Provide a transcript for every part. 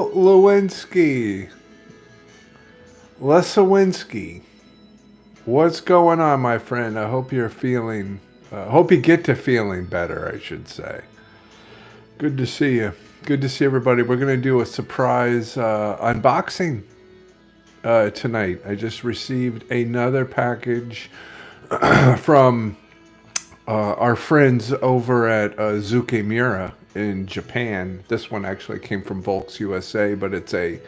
Lewinsky. Lesawinski. What's going on, my friend? I hope you're feeling, hope you get to feeling better, I should say. Good to see you. Good to see everybody. We're going to do a surprise unboxing tonight. I just received another package from our friends over at Zoukei-Mura in Japan. This one actually came from Volks USA, but it's a,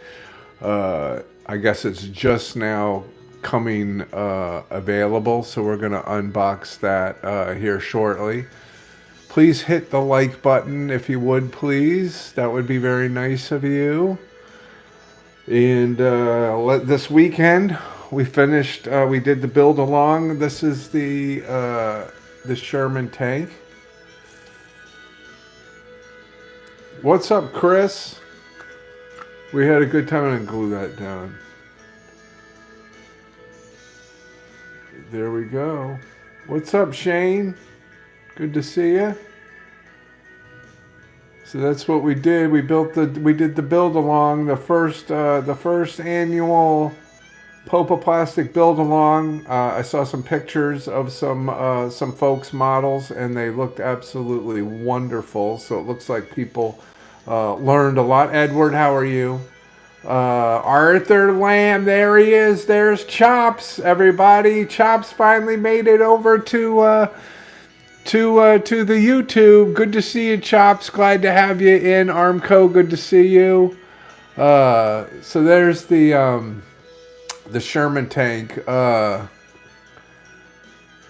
I guess it's just now coming available, so we're going to unbox that here shortly. Please hit the like button if you would, please. That would be very nice of you. And this weekend we finished, we did the build along. This is the Sherman tank. What's up, Chris? We had a good time. I'm gonna glue that down. There we go. What's up, Shane? Good to see you. So that's what we did. We did the build along, the first annual Popa Plastic build along. I saw some pictures of some folks' models, and they looked absolutely wonderful. So it looks like people learned a lot. Edward, how are you? Arthur Lamb, there he is. There's Chops, everybody. Chops finally made it over to the YouTube. Good to see you, Chops. Glad to have you in. Armco, good to see you. So there's the Sherman tank.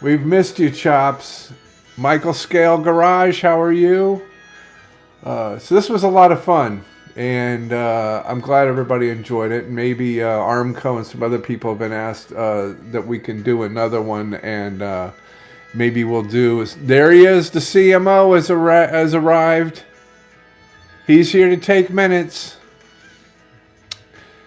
We've missed you, Chops. Michael Scale Garage, how are you? So this was a lot of fun, and I'm glad everybody enjoyed it. Maybe Armco and some other people have been asked that we can do another one, and maybe we'll do. There he is. The CMO has arrived. He's here to take minutes.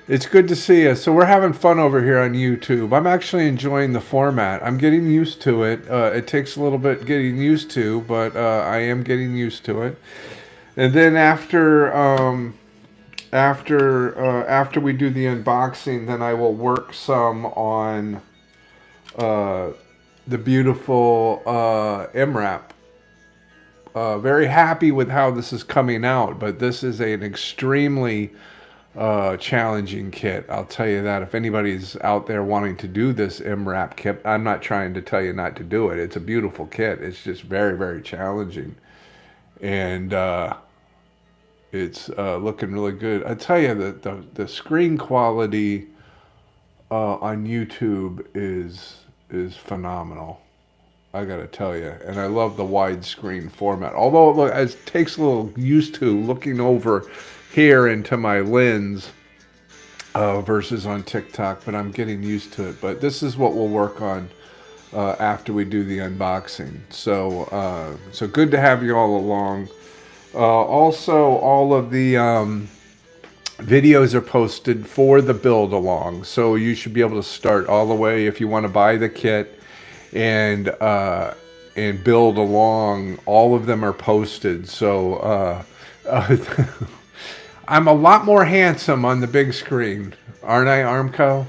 It's good to see you. So we're having fun over here on YouTube. I'm actually enjoying the format. I'm getting used to it. It takes a little bit getting used to, but I am getting used to it. And then after we do the unboxing, then I will work some on the beautiful MRAP. Very happy with how this is coming out, but this is an extremely challenging kit. I'll tell you that. If anybody's out there wanting to do this MRAP kit, I'm not trying to tell you not to do it. It's a beautiful kit. It's just very, very challenging. And it's looking really good. I tell you that the screen quality on YouTube is phenomenal. I gotta tell you, and I love the widescreen format. Although it takes a little used to looking over here into my lens versus on TikTok, but I'm getting used to it. But this is what we'll work on after we do the unboxing. So so good to have you all along. Also, all of the videos are posted for the build along, so you should be able to start all the way if you want to buy the kit and build along. All of them are posted. So I'm a lot more handsome on the big screen, aren't I, Armco?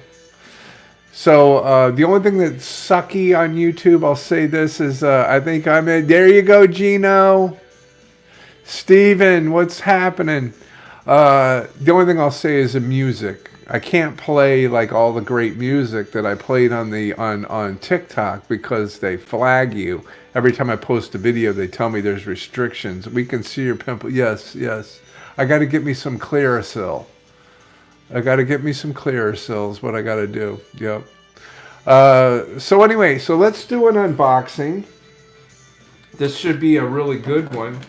So the only thing that's sucky on YouTube, I'll say this, is I think I'm in. There you go, Gino. Steven, what's happening? The only thing I'll say is the music. I can't play like all the great music that I played on TikTok because they flag you. Every time I post a video, they tell me there's restrictions. We can see your pimple. Yes, yes. I got to get me some Clearasil. I got to get me some Clearasil is what I got to do. Yep. So anyway, so let's do an unboxing. This should be a really good one.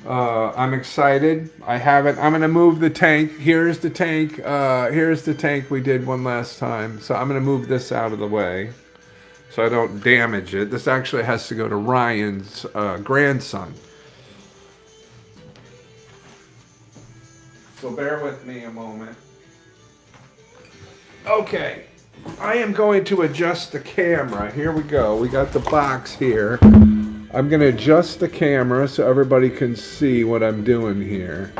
I'm excited. I have it. I'm going to move the tank. Here's the tank. Here's the tank. We did one last time. So I'm going to move this out of the way so I don't damage it. This actually has to go to Ryan's grandson. So bear with me a moment. Okay. I am going to adjust the camera. Here we go. We got the box here. I'm going to adjust the camera so everybody can see what I'm doing here.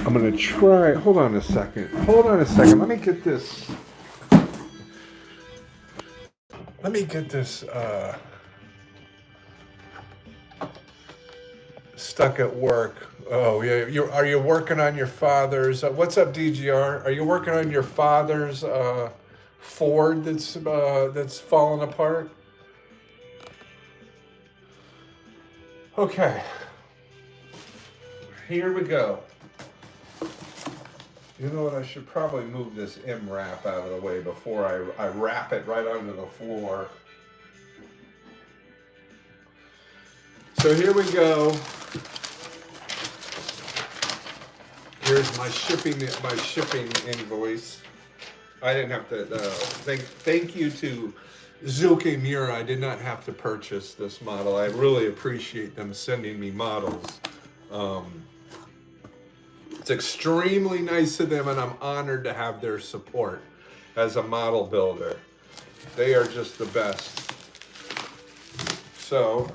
I'm I'm gonna try. Hold on a second. Hold on a second. Let me get this. Let me get this stuck at work. Oh yeah, are you working on your father's? What's up, DGR? Are you working on your father's Ford that's falling apart? Okay, here we go. You know what? I should probably move this MRAP out of the way before I wrap it right onto the floor. So here we go. Here's my shipping invoice. I didn't have to. Thank you to Zoukei-Mura. I did not have to purchase this model. I really appreciate them sending me models. It's extremely nice of them, and I'm honored to have their support as a model builder. They are just the best. So,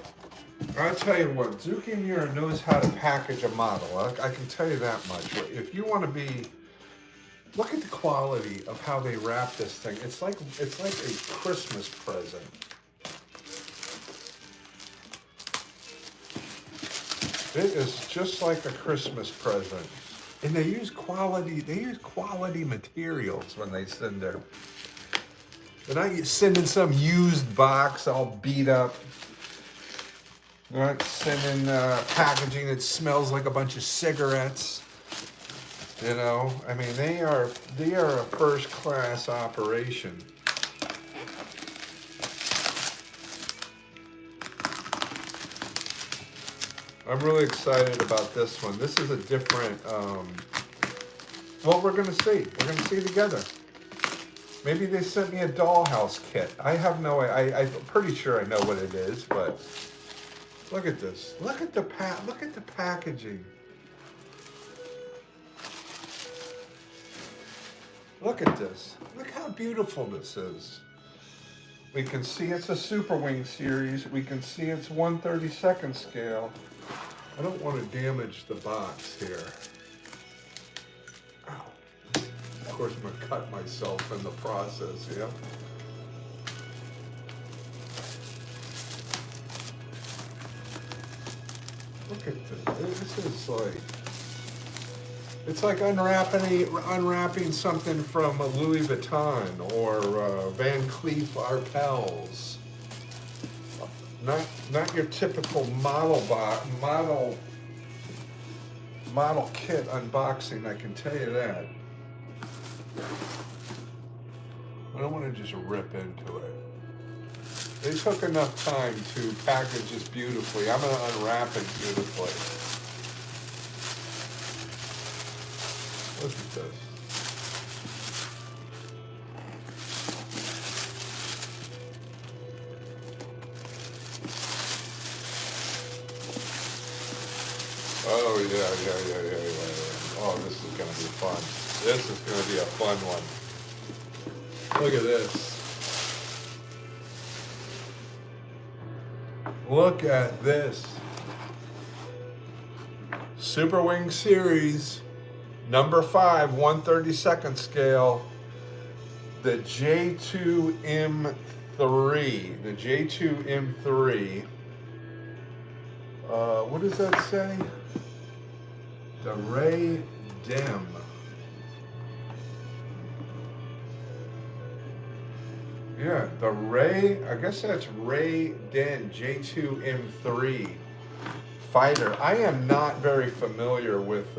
I'll tell you what, Zoukei-Mura knows how to package a model. I can tell you that much. If you want to be, look at the quality of how they wrap this thing. It's like a Christmas present. It is just like a Christmas present. And they use quality materials when they send their, they're not sending some used box all beat up. They're not sending packaging that smells like a bunch of cigarettes. You know, I mean, they are a first class operation. I'm really excited about this one. This is a different, well, we're gonna see. We're gonna see together. Maybe they sent me a dollhouse kit. I have no, I'm pretty sure I know what it is, but look at this. Look at the packaging. Look at this. Look how beautiful this is. We can see it's a Super Wing series. We can see it's 1/32 scale. I don't want to damage the box here. Ow. Of course, I'm going to cut myself in the process, yeah? Look at this. This is like, it's like unwrapping something from Louis Vuitton or Van Cleef Arpels. Not your typical model kit unboxing, I can tell you that. I don't want to just rip into it. They took enough time to package this beautifully. I'm going to unwrap it beautifully. Look at this. Oh, yeah. Oh, this is going to be fun. This is going to be a fun one. Look at this. Look at this. Super Wing Series, number 5, 1/32 scale. The J2M3. The J2M3. What does that say? The Ray Dem. Yeah, the Ray, I guess that's Ray Den J2M3 fighter. I am not very familiar with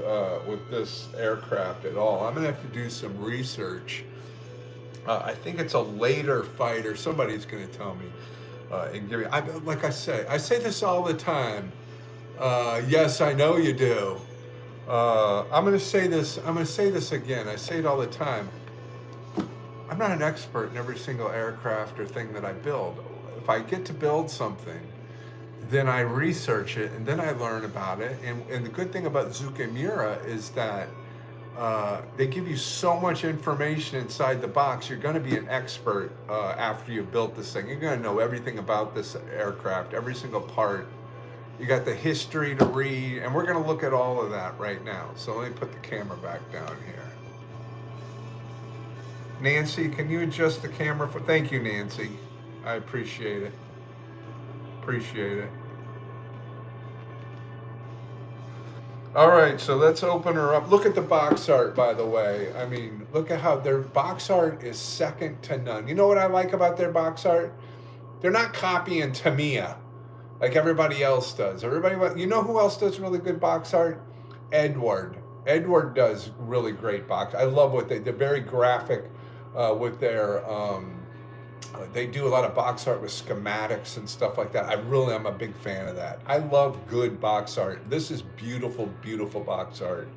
this aircraft at all. I'm gonna have to do some research. I think it's a later fighter. Somebody's gonna tell me and give me. Like I say this all the time. Yes, I know you do. I'm gonna say this again. I say it all the time. I'm not an expert in every single aircraft or thing that I build. If I get to build something, then I research it and then I learn about it. And the good thing about Zoukei-Mura is that they give you so much information inside the box. You're going to be an expert after you've built this thing. You're going to know everything about this aircraft, every single part. You got the history to read, and we're going to look at all of that right now. So let me put the camera back down here. Nancy, can you adjust the camera for? Thank you, Nancy. I appreciate it. Appreciate it. All right, so let's open her up. Look at the box art, by the way. I mean, look at how their box art is second to none. You know what I like about their box art? They're not copying Tamiya like everybody else does. You know who else does really good box art? Edward. Edward does really great box. I love what they're very graphic with their. They do a lot of box art with schematics and stuff like that. I'm a big fan of that. I love good box art. This is beautiful, beautiful box art.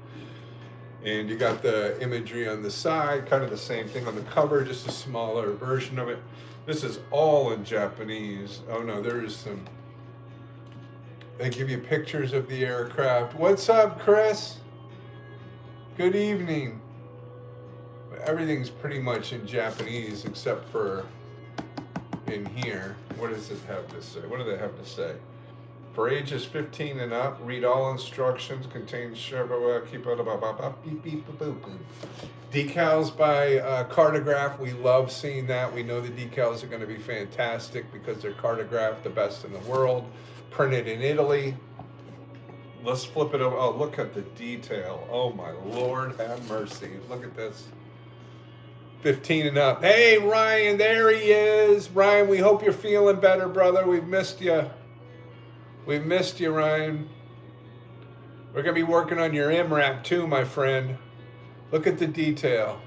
And you got the imagery on the side, kind of the same thing on the cover, just a smaller version of it. This is all in Japanese. Oh no, there is some. They give you pictures of the aircraft. What's up, Chris? Good evening. Everything's pretty much in Japanese except for in here. What does it have to say? What do they have to say? For ages 15 and up, read all instructions, contains keep beep beep boop boop. Decals by Cartograph. We love seeing that. We know the decals are going to be fantastic because they're Cartograph, the best in the world. Printed in Italy. Let's flip it over. Oh, look at the detail. Oh my Lord, have mercy. Look at this. 15 and up. Hey, Ryan, there he is. Ryan, we hope you're feeling better, brother. We've missed you. We've missed you, Ryan. We're going to be working on your MRAP too, my friend. Look at the detail.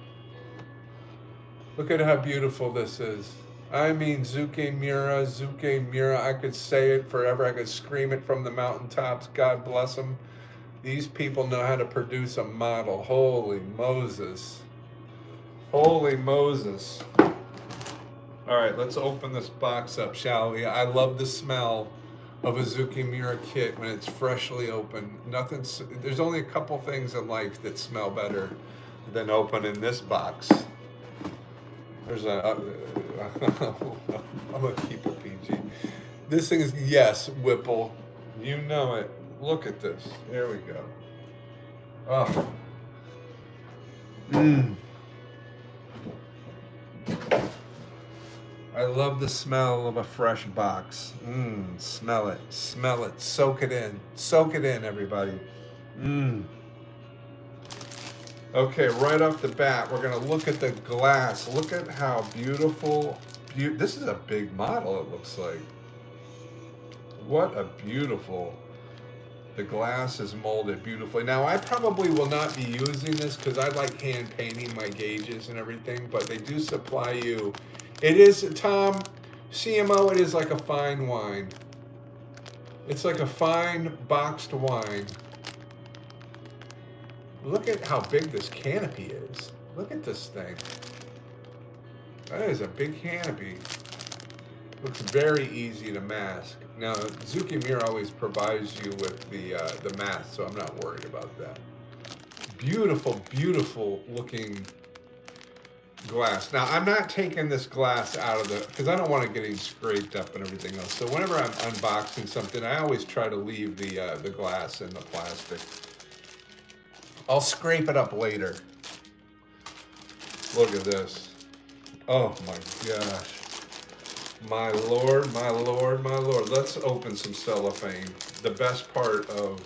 Look at how beautiful this is. I mean, Zoukei-Mura, Zoukei-Mura. I could say it forever. I could scream it from the mountaintops. God bless them. These people know how to produce a model. Holy Moses. Holy Moses. All right, let's open this box up, shall we? I love the smell of a Zoukei-Mura kit when it's freshly opened. There's only a couple things in life that smell better than opening this box. There's I'm gonna keep it PG. This thing is, yes, Whipple. You know it. Look at this. There we go. Oh. I love the smell of a fresh box. Smell it. Smell it. Soak it in. Soak it in, everybody. Okay, right off the bat, we're going to look at the glass. Look at how beautiful. This is a big model, it looks like. What a beautiful. The glass is molded beautifully. Now, I probably will not be using this because I like hand painting my gauges and everything, but they do supply you. It is, Tom, CMO, it is like a fine wine. It's like a fine boxed wine. Look at how big this canopy is. Look at this thing. That is a big canopy. Looks very easy to mask. Now, Zoukei-Mura always provides you with the mask, so I'm not worried about that. Beautiful, beautiful looking glass. Now, I'm not taking this glass out of because I don't want it getting scraped up and everything else. So whenever I'm unboxing something, I always try to leave the glass in the plastic. I'll scrape it up later. Look at this. Oh my gosh. My Lord, my Lord, my Lord. Let's open some cellophane. The best part of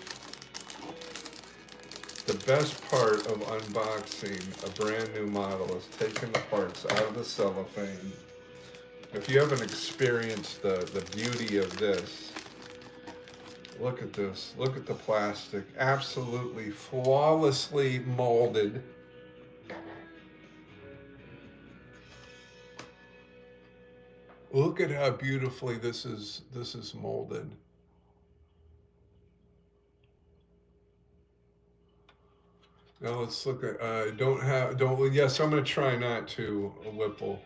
unboxing a brand new model is taking the parts out of the cellophane. If you haven't experienced the beauty of this, look at this. Look at the plastic. Absolutely flawlessly molded. Look at how beautifully this is molded. Now let's look at, yes, I'm going to try not to, Whipple.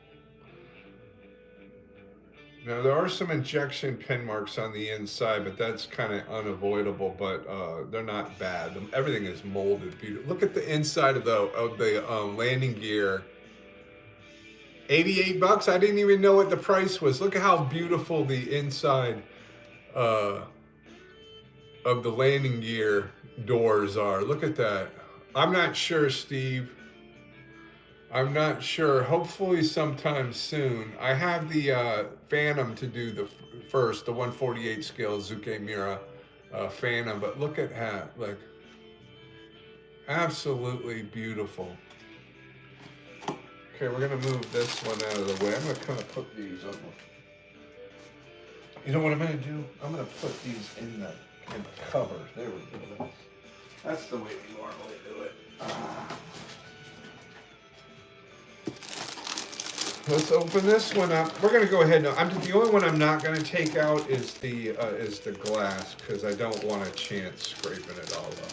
Now there are some injection pin marks on the inside, but that's kind of unavoidable, but they're not bad. Everything is molded beautifully. Look at the inside of the landing gear. 88 bucks? I didn't even know what the price was. Look at how beautiful the inside of the landing gear doors are. Look at that. I'm not sure, Steve. I'm not sure. Hopefully sometime soon. I have the Phantom to do the first, the 148 scale Zoukei-Mura Phantom, but look at that. Like, absolutely beautiful. Okay, we're gonna move this one out of the way. I'm gonna kind of put these on. You know what I'm gonna do? I'm gonna put these in the cover. There we go. That's the way we normally do it. Let's open this one up. We're gonna go ahead now. The only one I'm not gonna take out is the glass, because I don't want a chance scraping it all up.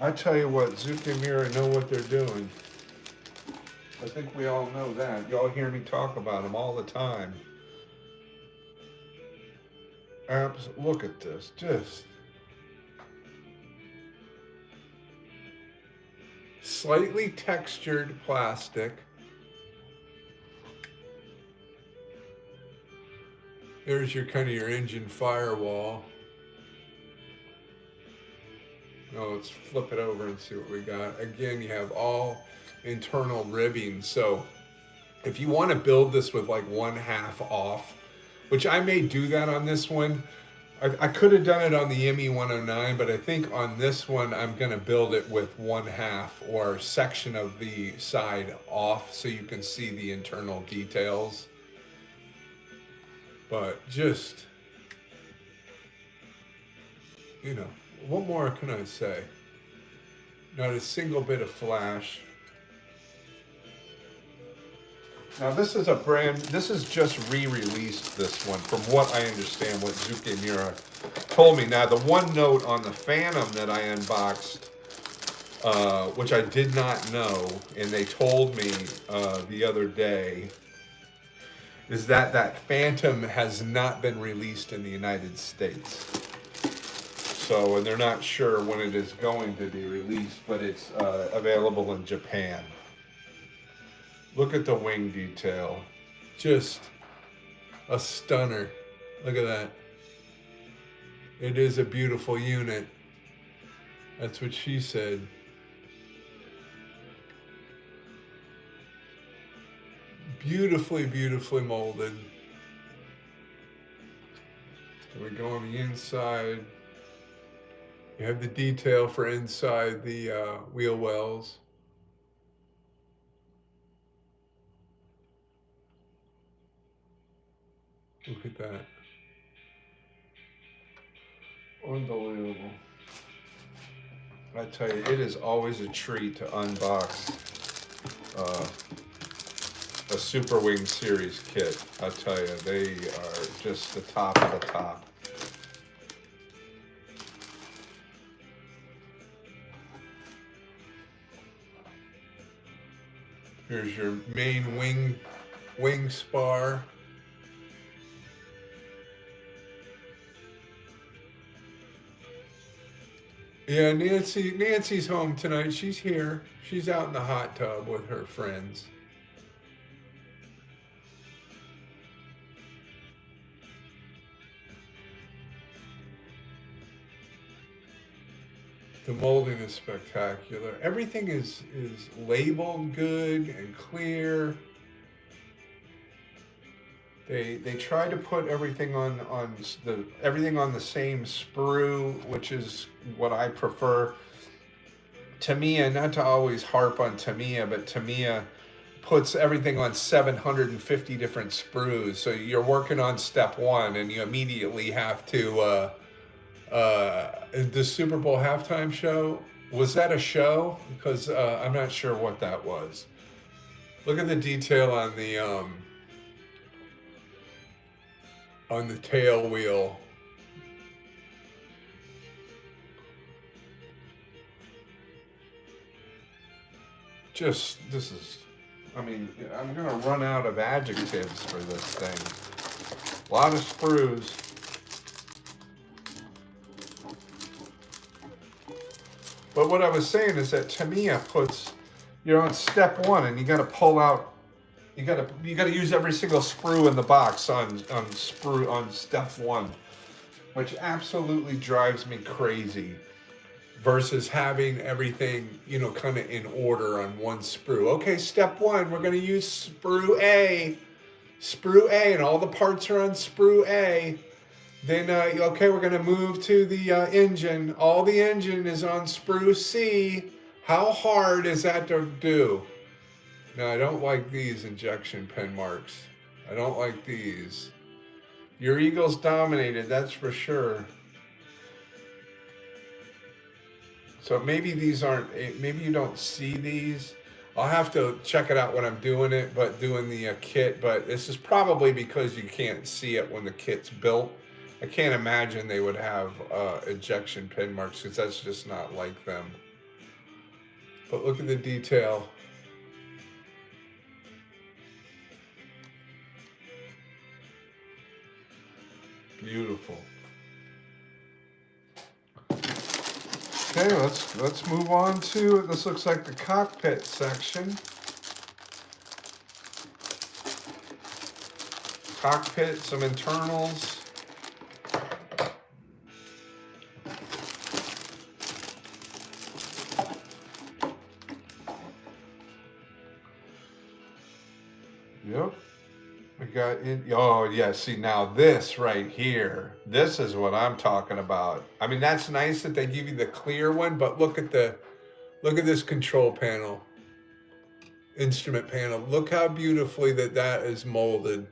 I tell you what, Zoukei-Mura know what they're doing. I think we all know that. Y'all hear me talk about them all the time. Look at this, just slightly textured plastic. There's your kind of your engine firewall. Oh, let's flip it over and see what we got. Again, you have all internal ribbing. So if you want to build this with like 1/2 off, which I may do that on this one. I could have done it on the ME109, but I think on this one, I'm going to build it with 1/2 or section of the side off so you can see the internal details. But just, you know, what more can I say? Not a single bit of flash. Now this is this is just re-released, this one, from what I understand, what Zoukei-Mura told me. Now the one note on the Phantom that I unboxed, which I did not know, and they told me the other day, is that that Phantom has not been released in the United States. So, and they're not sure when it is going to be released, but it's available in Japan. Look at the wing detail. Just a stunner. Look at that. It is a beautiful unit. That's what she said. Beautifully, beautifully molded. So we go on the inside. You have the detail for inside the wheel wells. Look at that. Unbelievable. I tell you, it is always a treat to unbox a Super Wing Series kit. I tell you, they are just the top of the top. Here's your main wing spar. Yeah, Nancy's home tonight. She's here. She's out in the hot tub with her friends. The molding is spectacular. Everything is labeled good and clear. They try to put everything on the same sprue, which is what I prefer. Tamiya, not to always harp on Tamiya, but Tamiya puts everything on 750 different sprues. So you're working on step one, and you immediately have to. The Super Bowl halftime show, was that a show? Because I'm not sure what that was. Look at the detail on the tail wheel. Just, this is, I mean, I'm going to run out of adjectives for this thing. A lot of sprues. But what I was saying is that Tamiya puts, you're on step one and you got to pull out You gotta use every single sprue in the box on step one, which absolutely drives me crazy. Versus having everything, you know, kind of in order on one sprue. Okay, step one, we're gonna use sprue A, and all the parts are on sprue A. Then, okay, we're gonna move to the engine. All the engine is on sprue C. How hard is that to do? No, I don't like these injection pen marks. I don't like these. Your Eagles dominated, that's for sure. So maybe these aren't, maybe you don't see these. I'll have to check it out when I'm doing it, but doing the kit. But this is probably because you can't see it when the kit's built. I can't imagine they would have ejection pin marks because that's just not like them. But look at the detail. Beautiful. Okay, let's move on to, this looks like the cockpit section. Cockpit, some internals. Yep. We got in. Oh yeah, see now this right here. This is what I'm talking about. I mean, that's nice that they give you the clear one, but look at this control panel. Instrument panel. Look how beautifully that is molded.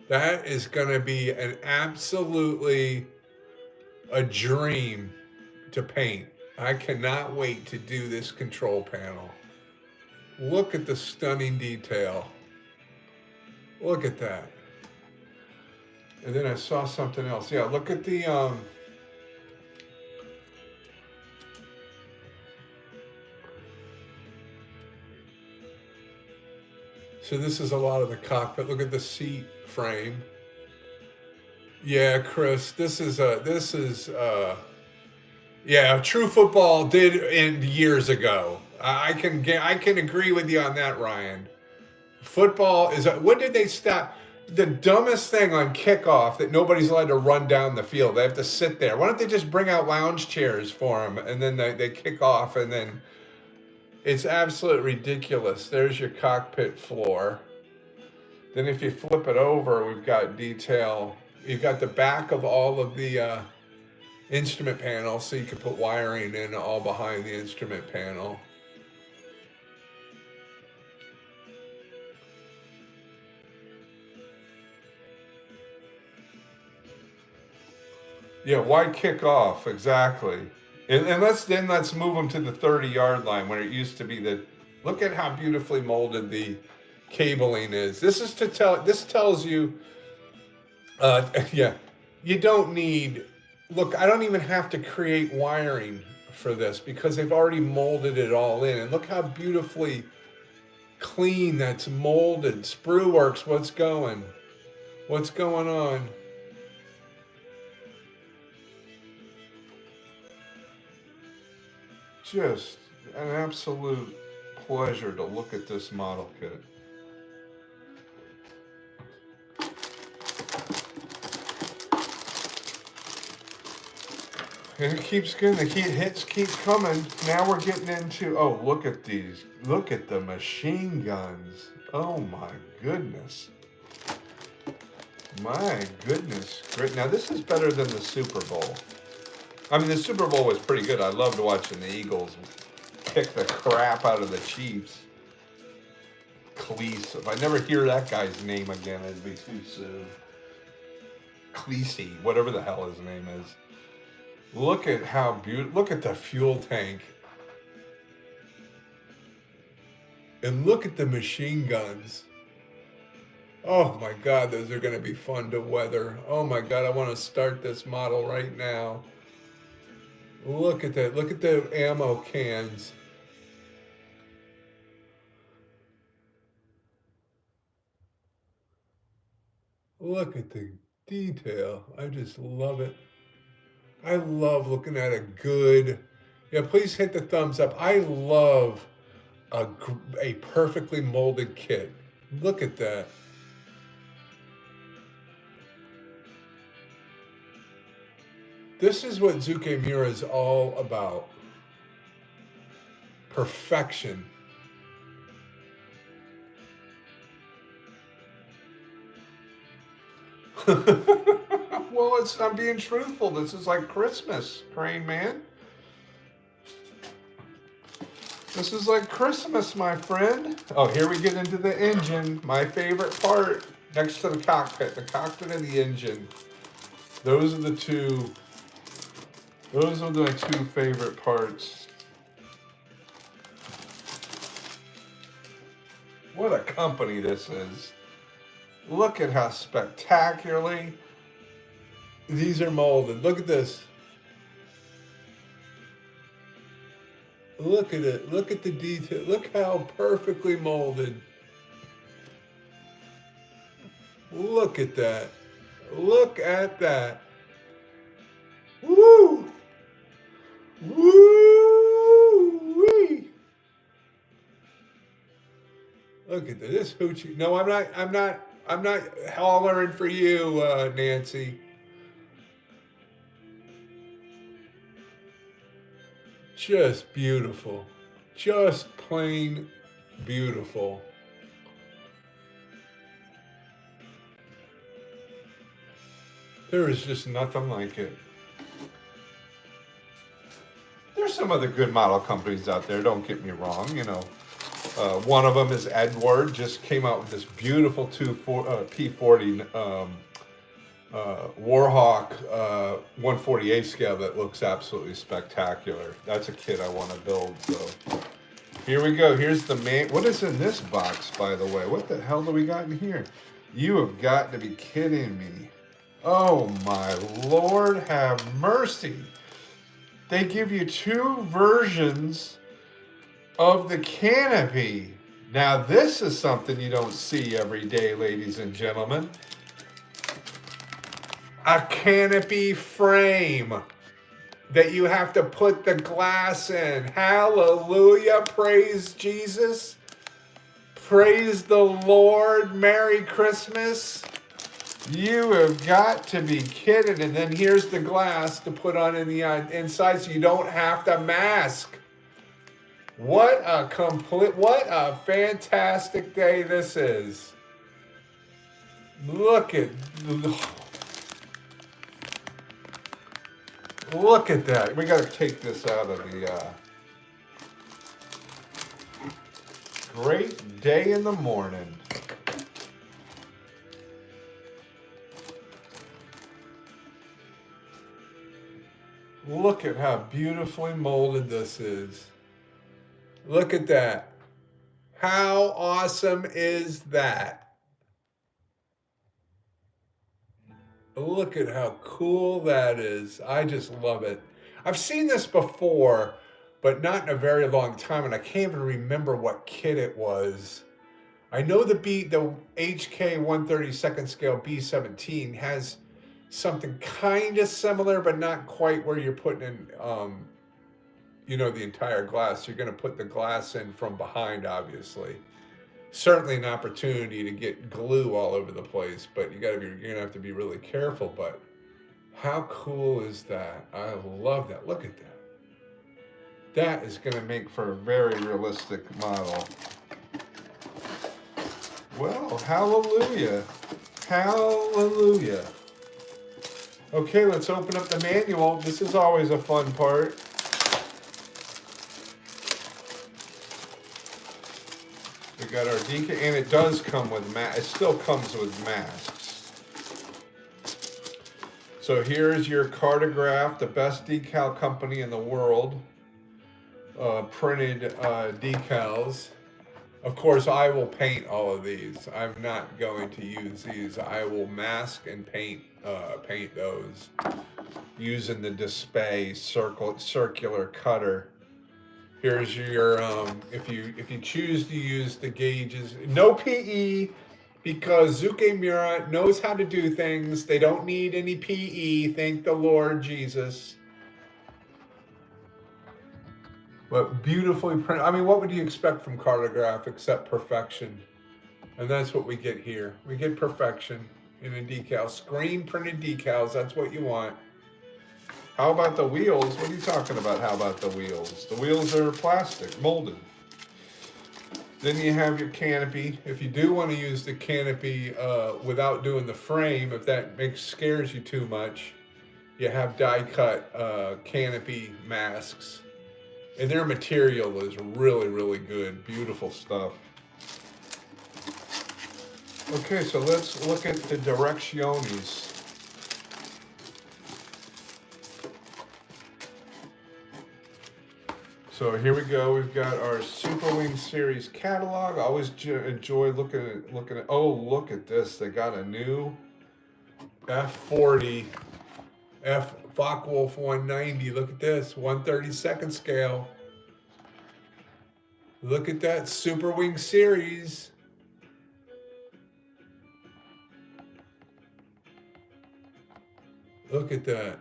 That is going to be an absolutely a dream to paint. I cannot wait to do this control panel. Look at the stunning detail. Look at that. And then I saw something else. Yeah, look at the so this is a lot of the cockpit. Look at the seat frame. Yeah, Chris, yeah, true football did end years ago. I can agree with you on that, Ryan. Football is, when did they stop? The dumbest thing on kickoff that nobody's allowed to run down the field. They have to sit there. Why don't they just bring out lounge chairs for them and then they kick off, and then it's absolutely ridiculous. There's your cockpit floor. Then if you flip it over, we've got detail. You've got the back of all of the instrument panels, so you can put wiring in all behind the instrument panel. Yeah, why kick off? Exactly. And let's move them to the 30-yard line where it used to be the. Look at how beautifully molded the cabling is. This tells you, yeah, you don't need. Look, I don't even have to create wiring for this because they've already molded it all in. And look how beautifully clean that's molded. Sprue Works, what's going on? Just an absolute pleasure to look at this model kit. And it keeps going, the hits keep coming. Now we're getting into, oh, look at these. Look at the machine guns. Oh my goodness. My goodness. Great. Now this is better than the Super Bowl. I mean, the Super Bowl was pretty good. I loved watching the Eagles kick the crap out of the Chiefs. Cleese. If I never hear that guy's name again, it'd be too soon. Cleese, whatever the hell his name is. Look at how beautiful. Look at the fuel tank. And look at the machine guns. Oh my God, those are going to be fun to weather. Oh my God, I want to start this model right now. Look at that. Look at the ammo cans. Look at the detail. I just love it. I love looking at a good, yeah, please hit the thumbs up. I love a perfectly molded kit. Look at that. This is what Zoukei-Mura is all about. Perfection. Well, I'm being truthful. This is like Christmas, Crane Man. This is like Christmas, my friend. Oh, here we get into the engine, my favorite part, next to the cockpit of the engine. Those are the two favorite parts. What a company this is. Look at how spectacularly these are molded. Look at this. Look at it. Look at the detail. Look how perfectly molded. Look at that. Look at that. Woo! Woo! Look at this hoochie. No, I'm not hollering for you, Nancy. Just beautiful. Just plain beautiful. There is just nothing like it. There's some other good model companies out there, don't get me wrong, you know. One of them is Edward, just came out with this beautiful P40 Warhawk 148 scale that looks absolutely spectacular. That's a kit I want to build. So here we go. Here's the main. What is in this box, by the way? What the hell do we got in here? You have got to be kidding me. Oh my Lord, have mercy. They give you two versions of the canopy. Now this is something you don't see every day, ladies and gentlemen. A canopy frame that you have to put the glass in. Hallelujah. Praise Jesus. Praise the Lord. Merry Christmas. You have got to be kidding. And then here's the glass to put on in the inside so you don't have to mask. What a fantastic day this is. Look at that. We got to take this out of the great day in the morning. Look at how beautifully molded this is. Look at that. How awesome is that? Look at how cool that is. I just love it. I've seen this before, but not in a very long time, and I can't even remember what kit it was. I know the HK 132nd scale B17 has something kind of similar, but not quite where you're putting in, the entire glass. You're going to put the glass in from behind, obviously. Certainly an opportunity to get glue all over the place, but you're going to have to be really careful. But how cool is that? I love that. Look at that. That is going to make for a very realistic model. Well, hallelujah. Hallelujah. Okay, let's open up the manual. This is always a fun part. We got our decal, and it does come with it still comes with masks. So here's your Cartograph, the best decal company in the world, printed decals. Of course, I will paint all of these. I'm not going to use these. I will mask and paint those using the Display circular cutter. Here's your if you choose to use the gauges, no PE, because Zoukei-Mura knows how to do things. They don't need any PE. Thank the Lord Jesus. But beautifully printed. I mean, what would you expect from Cartograph except perfection? And that's what we get here. We get perfection in a decal. Screen printed decals, that's what you want. How about the wheels? What are you talking about? How about the wheels? The wheels are plastic, molded. Then you have your canopy. If you do want to use the canopy without doing the frame, if that scares you too much, you have die-cut canopy masks. And their material is really, really good. Beautiful stuff. Okay, so let's look at the directiones. So here we go. We've got our Super Wing Series catalog. I always enjoy looking at. Oh, look at this! They got a new F40 Focke-Wulf 190. Look at this, 1/32 scale. Look at that Super Wing Series. Look at that.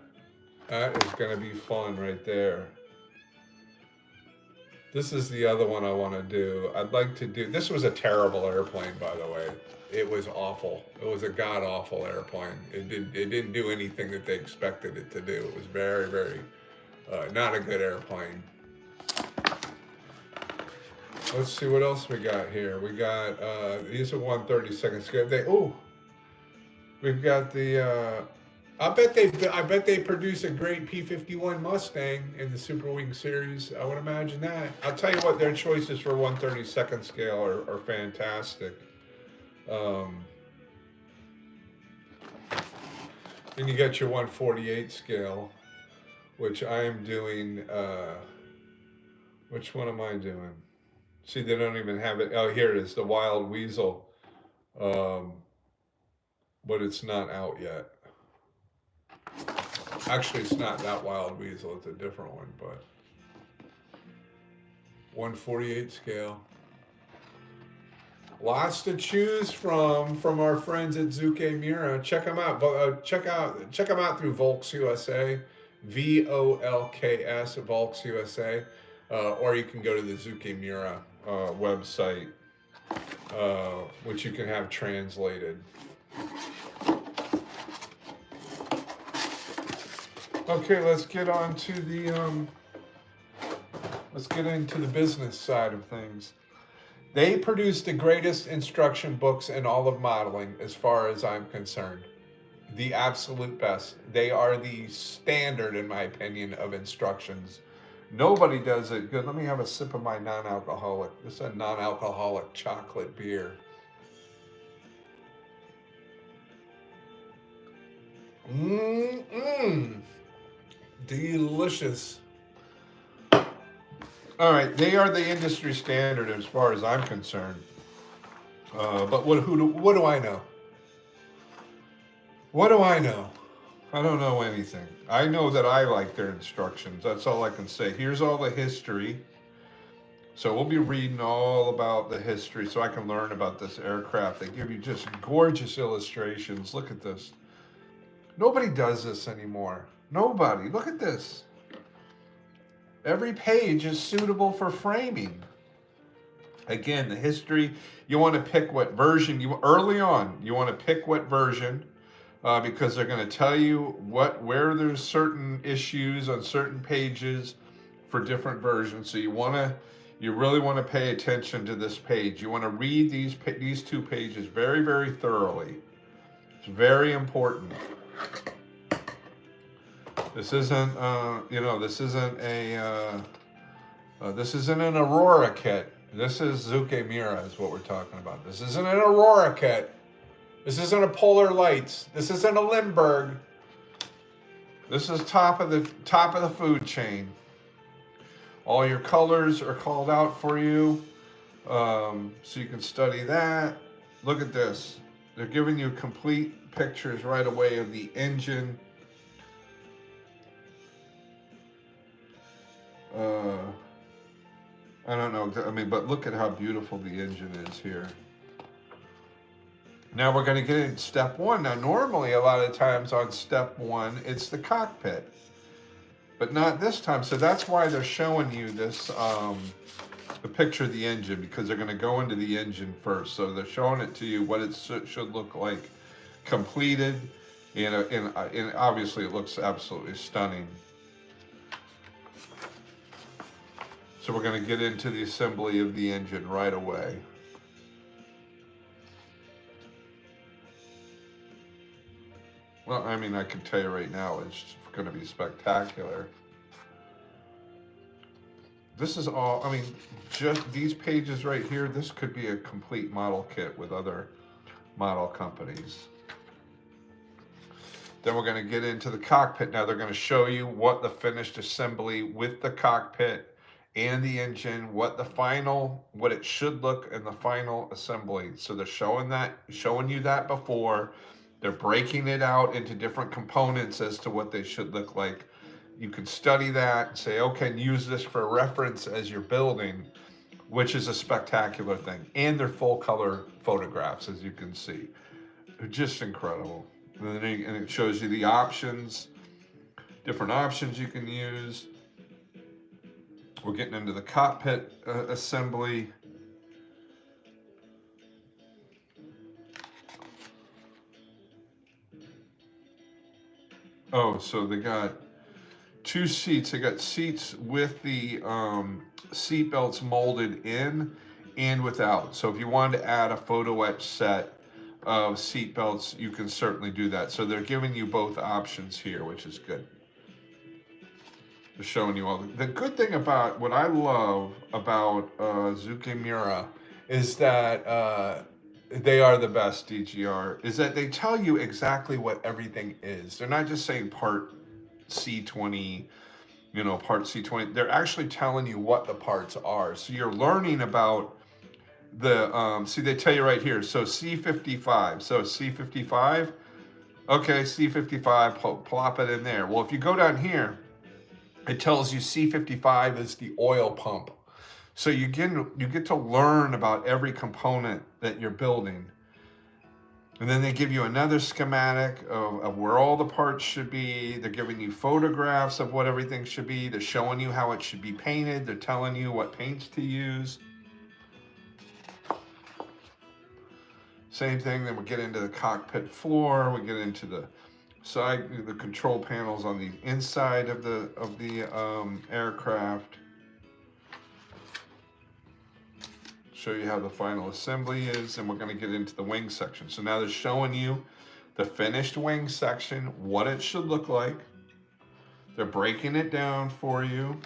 That is going to be fun right there. This is the other one I want to do. I'd like to do, this was a terrible airplane, by the way. It was awful. It was a god-awful airplane. It didn't do anything that they expected it to do. It was very, very, not a good airplane. Let's see what else we got here. We got, these are 1/32 scale. We've got the, I bet they produce a great P-51 Mustang in the Super Wing Series. I would imagine that. I'll tell you what, their choices for 1/32 scale are fantastic. Then you got your 1/48 scale, which I am doing. Which one am I doing? See, they don't even have it. Oh, here it is, the Wild Weasel. But it's not out yet. Actually, it's not that Wild Weasel, it's a different one, but 1/48 scale. Lots to choose from our friends at Zoukei-Mura. Check them out. Check them out through Volks USA, VOLKS Volks USA, or you can go to the Zoukei-Mura website, which you can have translated. Okay, let's get on to the let's get into the business side of things. They produce the greatest instruction books in all of modeling, as far as I'm concerned. The absolute best. They are the standard, in my opinion, of instructions. Nobody does it good. Let me have a sip of my non-alcoholic. This is a non-alcoholic chocolate beer. Delicious. All right, they are the industry standard as far as I'm concerned. But what do I know? What do I know? I don't know anything. I know that I like their instructions. That's all I can say. Here's all the history. So we'll be reading all about the history so I can learn about this aircraft. They give you just gorgeous illustrations. Look at this. Nobody does this anymore. Nobody. Look at this. Every page is suitable for framing. Again, the history, you want to pick what version, early on, you want to pick what version, because they're going to tell you where there's certain issues on certain pages for different versions. So you really want to pay attention to this page. You want to read these two pages very, very thoroughly. It's very important. This isn't, this isn't an Aurora kit. This is Zoukei-Mura is what we're talking about. This isn't an Aurora kit. This isn't a Polar Lights. This isn't a Lindbergh. This is top of the food chain. All your colors are called out for you, so you can study that. Look at this. They're giving you complete pictures right away of the engine. I don't know, but look at how beautiful the engine is here. Now we're going to get into step one. Now normally a lot of times on step one, it's the cockpit, but not this time. So that's why they're showing you this a picture of the engine because they're going to go into the engine first. So they're showing it to you what it should look like completed, and obviously it looks absolutely stunning. So we're going to get into the assembly of the engine right away. Well, I mean, I can tell you right now, it's going to be spectacular. This is all, I mean, just these pages right here, this could be a complete model kit with other model companies. Then we're going to get into the cockpit. Now they're going to show you what the finished assembly with the cockpit and the engine, what it should look in the final assembly. So they're showing you that before. They're breaking it out into different components as to what they should look like. You can study that and say, okay, and use this for reference as you're building, which is a spectacular thing. And they're full color photographs, as you can see. They're just incredible. And it shows you the options, different options you can use. We're getting into the cockpit assembly. Oh, so they got 2 seats. They got seats with the seat belts molded in and without. So if you wanted to add a photo etch set of seat belts, you can certainly do that. So they're giving you both options here, which is good. They're showing you all. The good thing about what I love about Zoukei-Mura is that they are the best DGR, is that they tell you exactly what everything is. They're not just saying part C20, part C20. They're actually telling you what the parts are. So you're learning about the, see, they tell you right here. So C55. So C55, okay, C55, plop it in there. Well, if you go down here, it tells you C55 is the oil pump. So you get to learn about every component that you're building. And then they give you another schematic of where all the parts should be. They're giving you photographs of what everything should be. They're showing you how it should be painted. They're telling you what paints to use. Same thing, then we get into the cockpit floor. We get into the control panels on the inside of the aircraft. Show you how the final assembly is, and we're going to get into the wing section. So now they're showing you the finished wing section, what it should look like. They're breaking it down for you.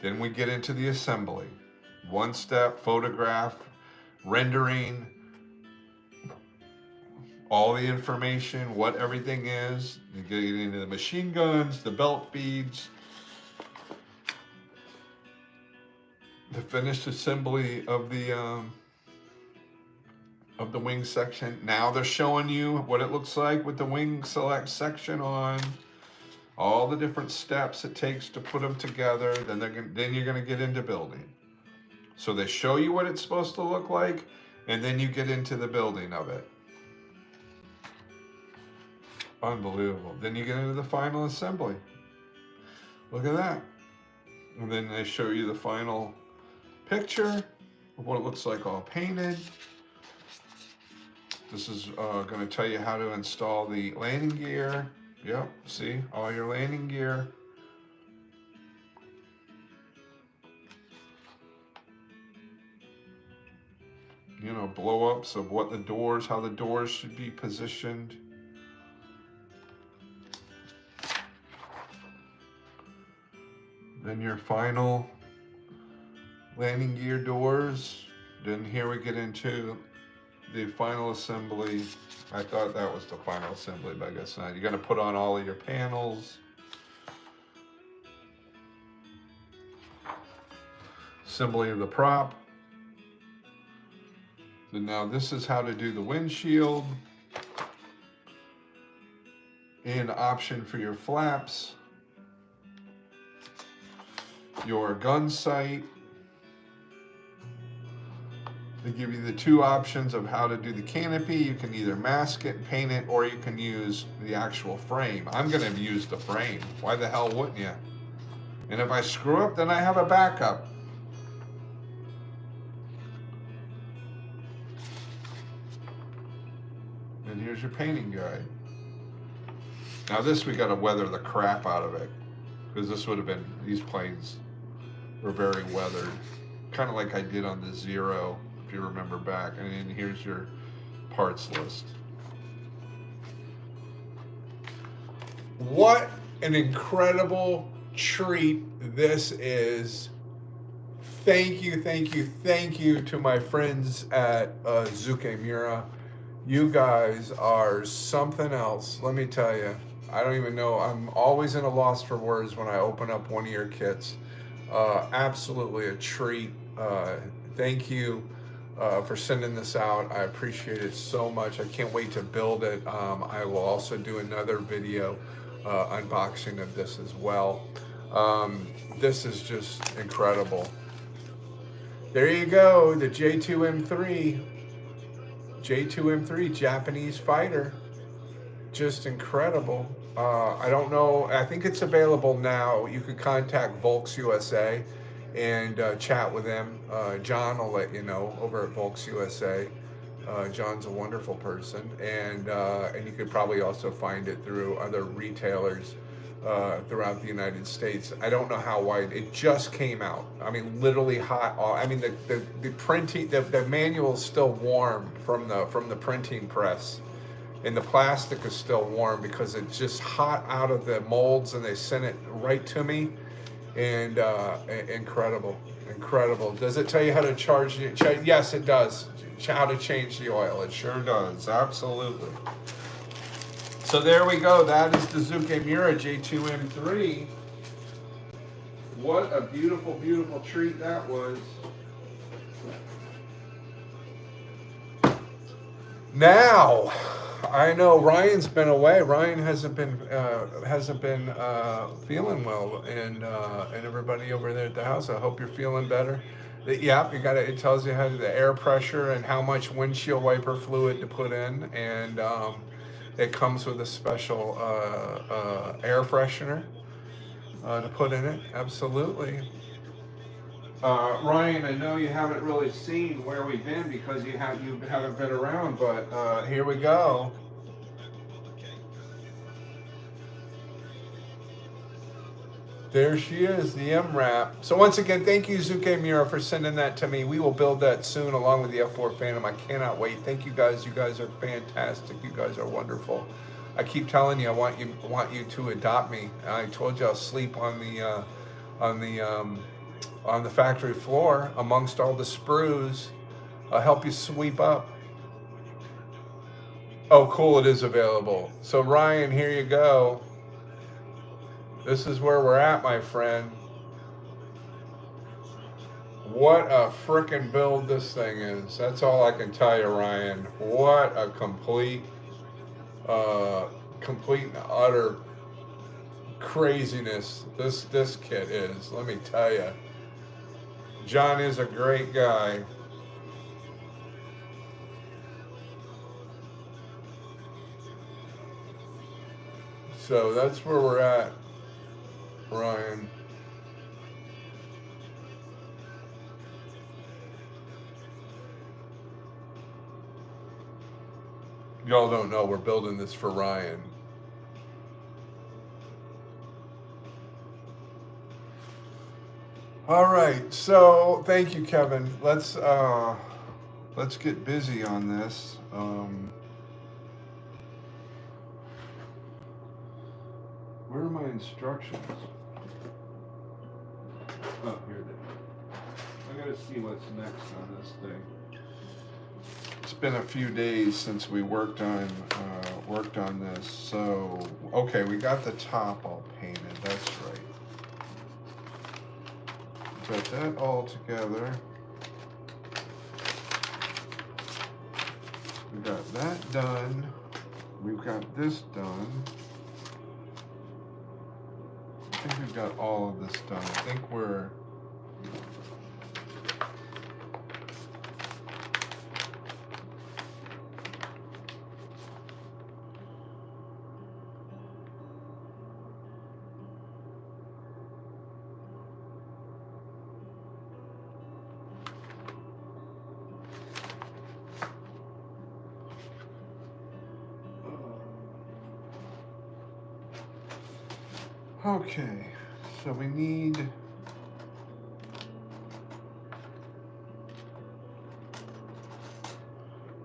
Then we get into the assembly. One step, photograph, rendering, all the information, what everything is. You get into the machine guns, the belt feeds, the finished assembly of the wing section. Now they're showing you what it looks like with the wing select section on, all the different steps it takes to put them together. Then you're going to get into building. So they show you what it's supposed to look like, and then you get into the building of it. Unbelievable. Then you get into the final assembly. Look at that. And then they show you the final picture of what it looks like all painted. This is going to tell you how to install the landing gear. Yep, see, all your landing gear. Blow-ups of what the doors, how the doors should be positioned. Then your final landing gear doors. Then here we get into the final assembly. I thought that was the final assembly, but I guess not. You're going to put on all of your panels. Assembly of the prop. So now this is how to do the windshield. And option for your flaps. Your gun sight. They give you the 2 options of how to do the canopy. You can either mask it and paint it, or you can use the actual frame. I'm going to use the frame. Why the hell wouldn't you? And if I screw up, then I have a backup. And here's your painting guide. Now this, we got to weather the crap out of it, because this would have been, these planes were very weathered, kind of like I did on the Zero, if you remember back. And then here's your parts list. What an incredible treat this is. Thank you, thank you, thank you to my friends at Zoukei-Mura. You guys are something else, let me tell you. I don't even know, I'm always at a loss for words when I open up one of your kits. Absolutely a treat. Thank you for sending this out. I appreciate it so much. I can't wait to build it. I will also do another video unboxing of this as well. This is just incredible. There you go, the J2M3. J2M3, Japanese fighter. Just incredible. I don't know, I think it's available now. You could contact Volks USA and chat with them. John will let you know over at Volks USA. John's a wonderful person, and you could probably also find it through other retailers throughout the United States. I don't know how wide. It just came out. I mean, literally hot. I mean, the printing, the manual is still warm from the printing press, and the plastic is still warm because it's just hot out of the molds, and they sent it right to me. And incredible, incredible. Does it tell you how to charge it? Yes, it does. How to change the oil. It sure does. Absolutely. So there we go. That is the Zoukei-Mura J2M3. What a beautiful, beautiful treat that was. Now, I know Ryan's been away. Ryan hasn't been feeling well, and everybody over there at the house. I hope you're feeling better. Yep, you got it. It tells you how the air pressure and how much windshield wiper fluid to put in, and it comes with a special air freshener to put in it. Absolutely. Ryan, I know you haven't really seen where we've been because you haven't been around, but here we go. There she is, the MRAP. So once again, thank you, Zoukei-Mura, for sending that to me. We will build that soon along with the F4 Phantom. I cannot wait. Thank you guys. You guys are fantastic. You guys are wonderful. I keep telling you, I want you to adopt me. I told you I'll sleep on the factory floor amongst all the sprues. I'll help you sweep up. Oh, cool, it is available. So Ryan, here you go. This is where we're at, my friend. What a frickin' build this thing is. That's all I can tell you, Ryan. What a complete and utter craziness this kit is. Let me tell you. John is a great guy. So that's where we're at, Ryan. Y'all don't know we're building this for Ryan. All right, so thank you, Kevin. Let's get busy on this. Where are my instructions? Oh, here they are. I gotta see what's next on this thing. It's been a few days since we worked on this. So, okay, we got the top all painted. That's right. Got that all together. We got that done. We've got this done. I think we've got all of this done. I think we're... Okay, so we need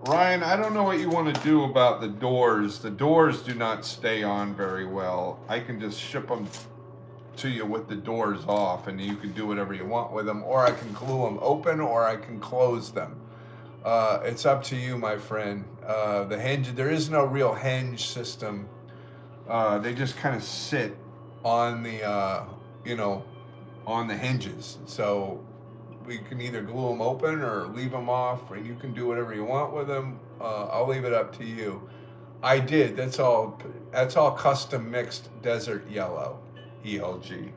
Ryan, I don't know what you want to do about the doors. The doors do not stay on very well. I can just ship them to you with the doors off, and you can do whatever you want with them, or I can glue them open, or I can close them. It's up to you, my friend. The hinge, there is no real hinge system. They just kind of sit on the, on the hinges. So we can either glue them open or leave them off, and you can do whatever you want with them. I'll leave it up to you. I did. That's all. That's all custom mixed desert yellow, ELG.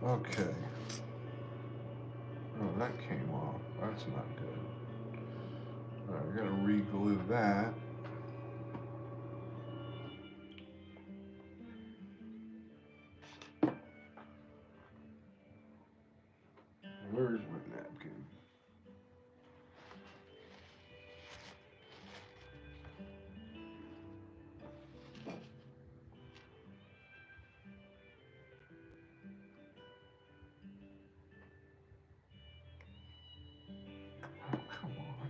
Okay. Oh, that came off. That's not good. All right, we gotta re-glue that. Where's my napkin? Oh, come on.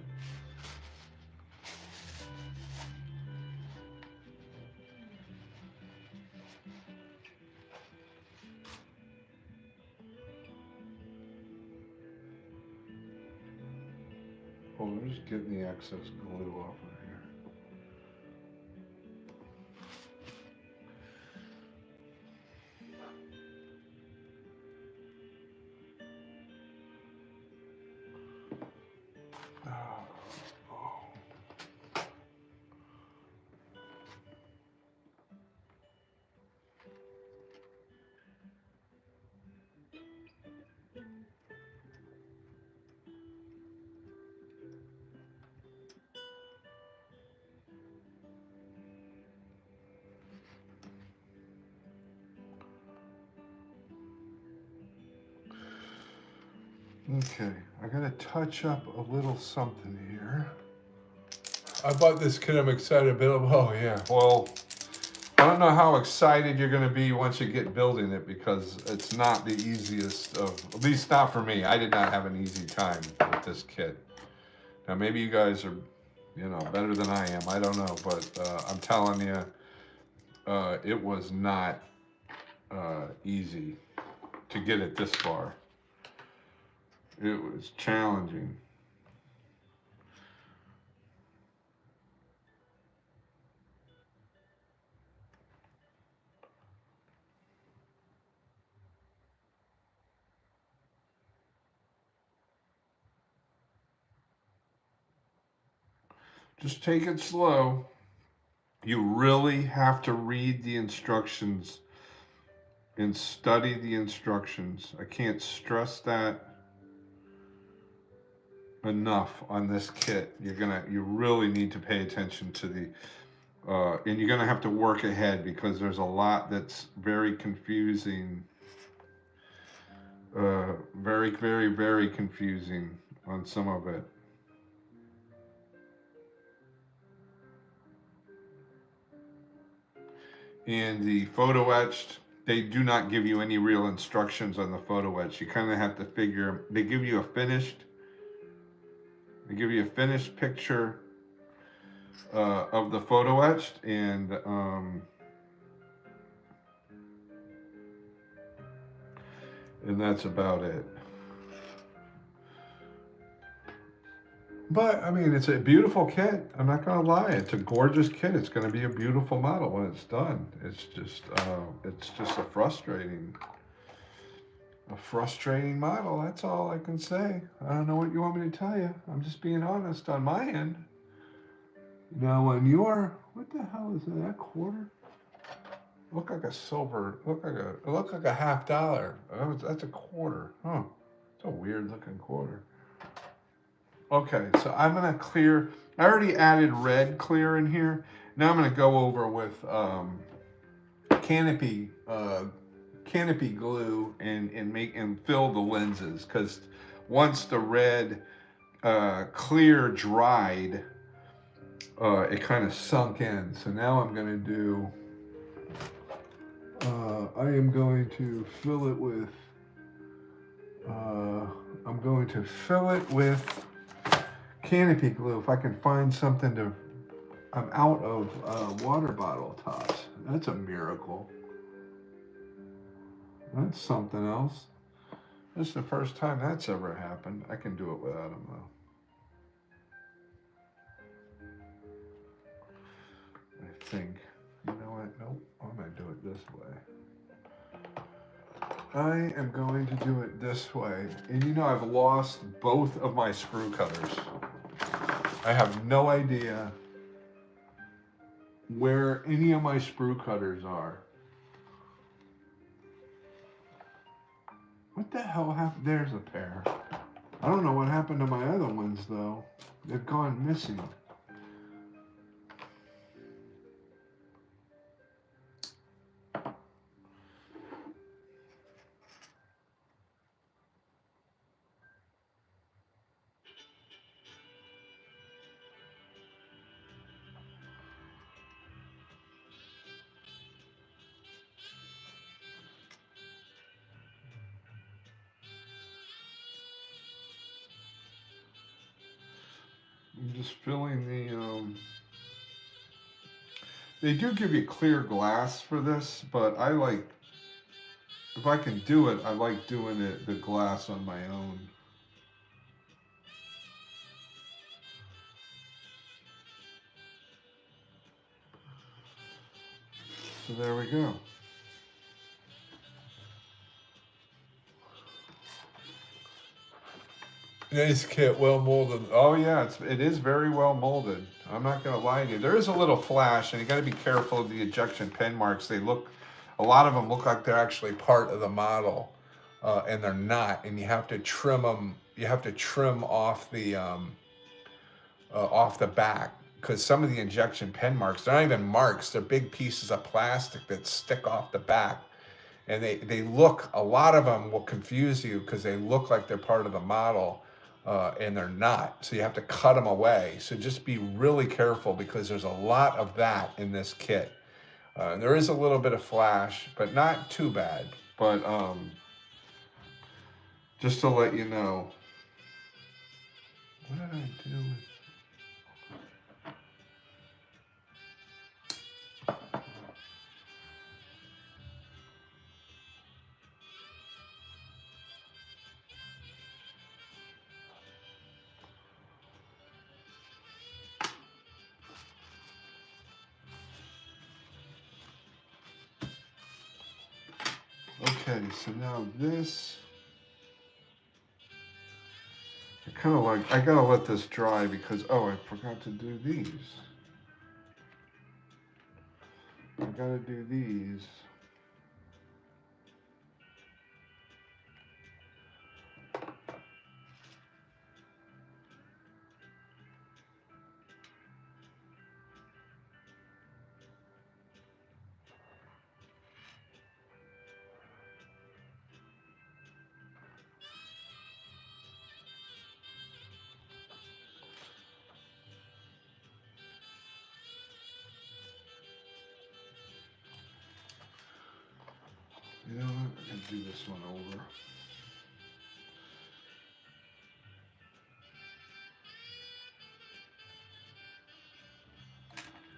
Oh, I'm just getting the excess glue off of here. Okay, I gotta touch up a little something here. I bought this kit, I'm excited, but oh yeah. Well, I don't know how excited you're gonna be once you get building it, because it's not the easiest of, at least not for me. I did not have an easy time with this kit. Now maybe you guys are, better than I am. I don't know, but I'm telling you, it was not easy to get it this far. It was challenging. Just take it slow. You really have to read the instructions and study the instructions. I can't stress that enough on this kit. You really need to pay attention to the, and you're gonna have to work ahead, because there's a lot that's very confusing. Very, very, very confusing on some of it. And the photo etched, they do not give you any real instructions on the photo etch. You kind of have to figure, they give you a finished picture of the photo etched, and that's about it. But I mean, it's a beautiful kit. I'm not gonna lie, it's a gorgeous kit. It's gonna be a beautiful model when it's done. It's just a frustrating model. That's all I can say. I don't know what you want me to tell you. I'm just being honest on my end. Now, when you're, what the hell is that? A quarter? Look like a silver. It looked like a $50. That's a quarter. Huh? It's a weird looking quarter. Okay, so I'm gonna clear. I already added red clear in here. Now I'm gonna go over with canopy canopy glue and fill the lenses, because once the red clear dried, it kind of sunk in. So now I'm going to do, I am going to fill it with, I'm going to fill it with canopy glue. If I can find something to, I'm out of water bottle tops. That's a miracle. That's something else. This is the first time that's ever happened. I can do it without them though. I think. You know what? Nope. I'm going to do it this way. I am going to do it this way. And you know, I've lost both of my screw cutters. I have no idea where any of my screw cutters are. What the hell happened? There's a pair. I don't know what happened to my other ones though. They've gone missing. I'm just filling the, they do give you clear glass for this, but I like, if I can do it, I like doing it, the glass on my own. So there we go. Nice kit, well molded. Oh yeah, it is very well molded. I'm not gonna lie to you. There is a little flash, and you got to be careful of the ejection pen marks. They look, a lot of them look like they're actually part of the model, and they're not. And you have to trim them. You have to trim off the back, because some of the injection pen marks, they're not even marks. They're big pieces of plastic that stick off the back. And they look, a lot of them will confuse you because they look like they're part of the model. And they're not. So you have to cut them away. So just be really careful, because there's a lot of that in this kit. There is a little bit of flash, but not too bad. But just to let you know. What did I do? Okay, so now this, I kind of like, I gotta let this dry because, oh, I forgot to do these. I gotta do these. You know what? I'm gonna do this one over.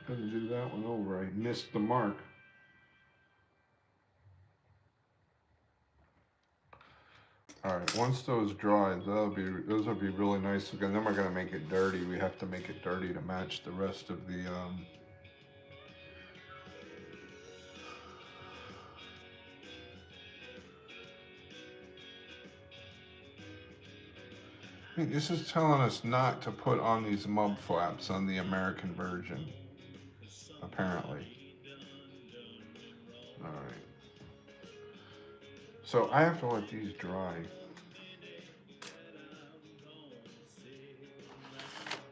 I'm gonna do that one over. I missed the mark. All right, once those dry, those will be really nice. Again, then we're gonna make it dirty. We have to make it dirty to match the rest of the. This is telling us not to put on these mud flaps on the American version, apparently. All right. So I have to let these dry.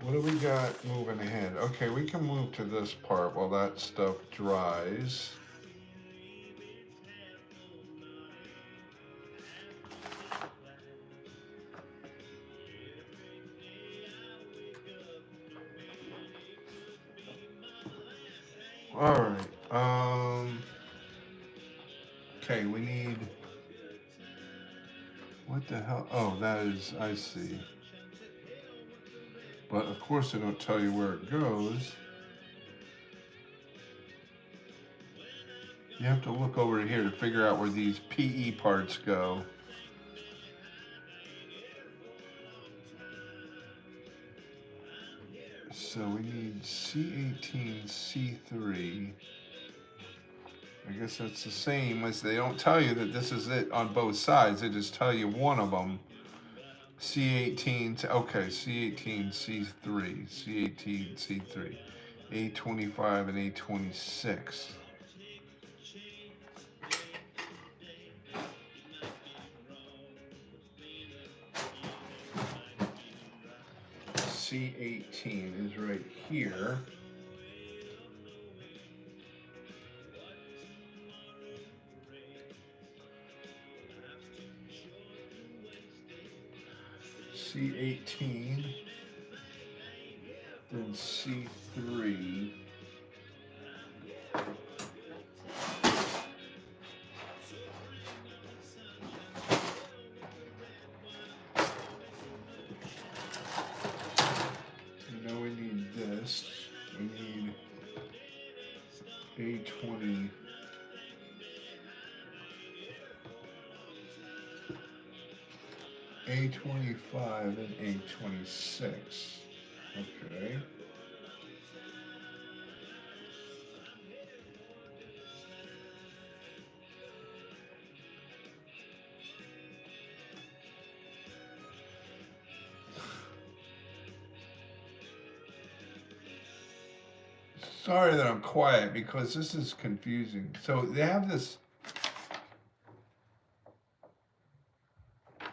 What do we got moving ahead? Okay, we can move to this part while that stuff dries. All right. Okay, we need. What the hell? Oh, that is. I see. But of course, they don't tell you where it goes. You have to look over here to figure out where these PE parts go. So we need C18, C3. I guess that's the same as they don't tell you that this is it on both sides. They just tell you one of them. C18, okay, C18, C3, C18, C3, A25 and A26. C18 is right here. C18, then C3. And now we need this. We need A20. A25 and A26. Okay. Sorry that I'm quiet because this is confusing. So they have this.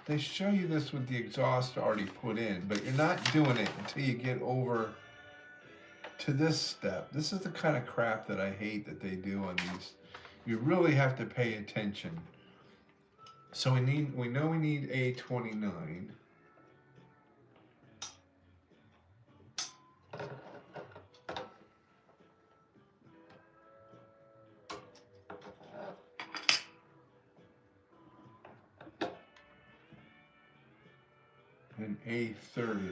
They show you this with the exhaust already put in, but you're not doing it until you get over to this step. This is the kind of crap that I hate that they do on these. You really have to pay attention. So we know we need A29. And A39.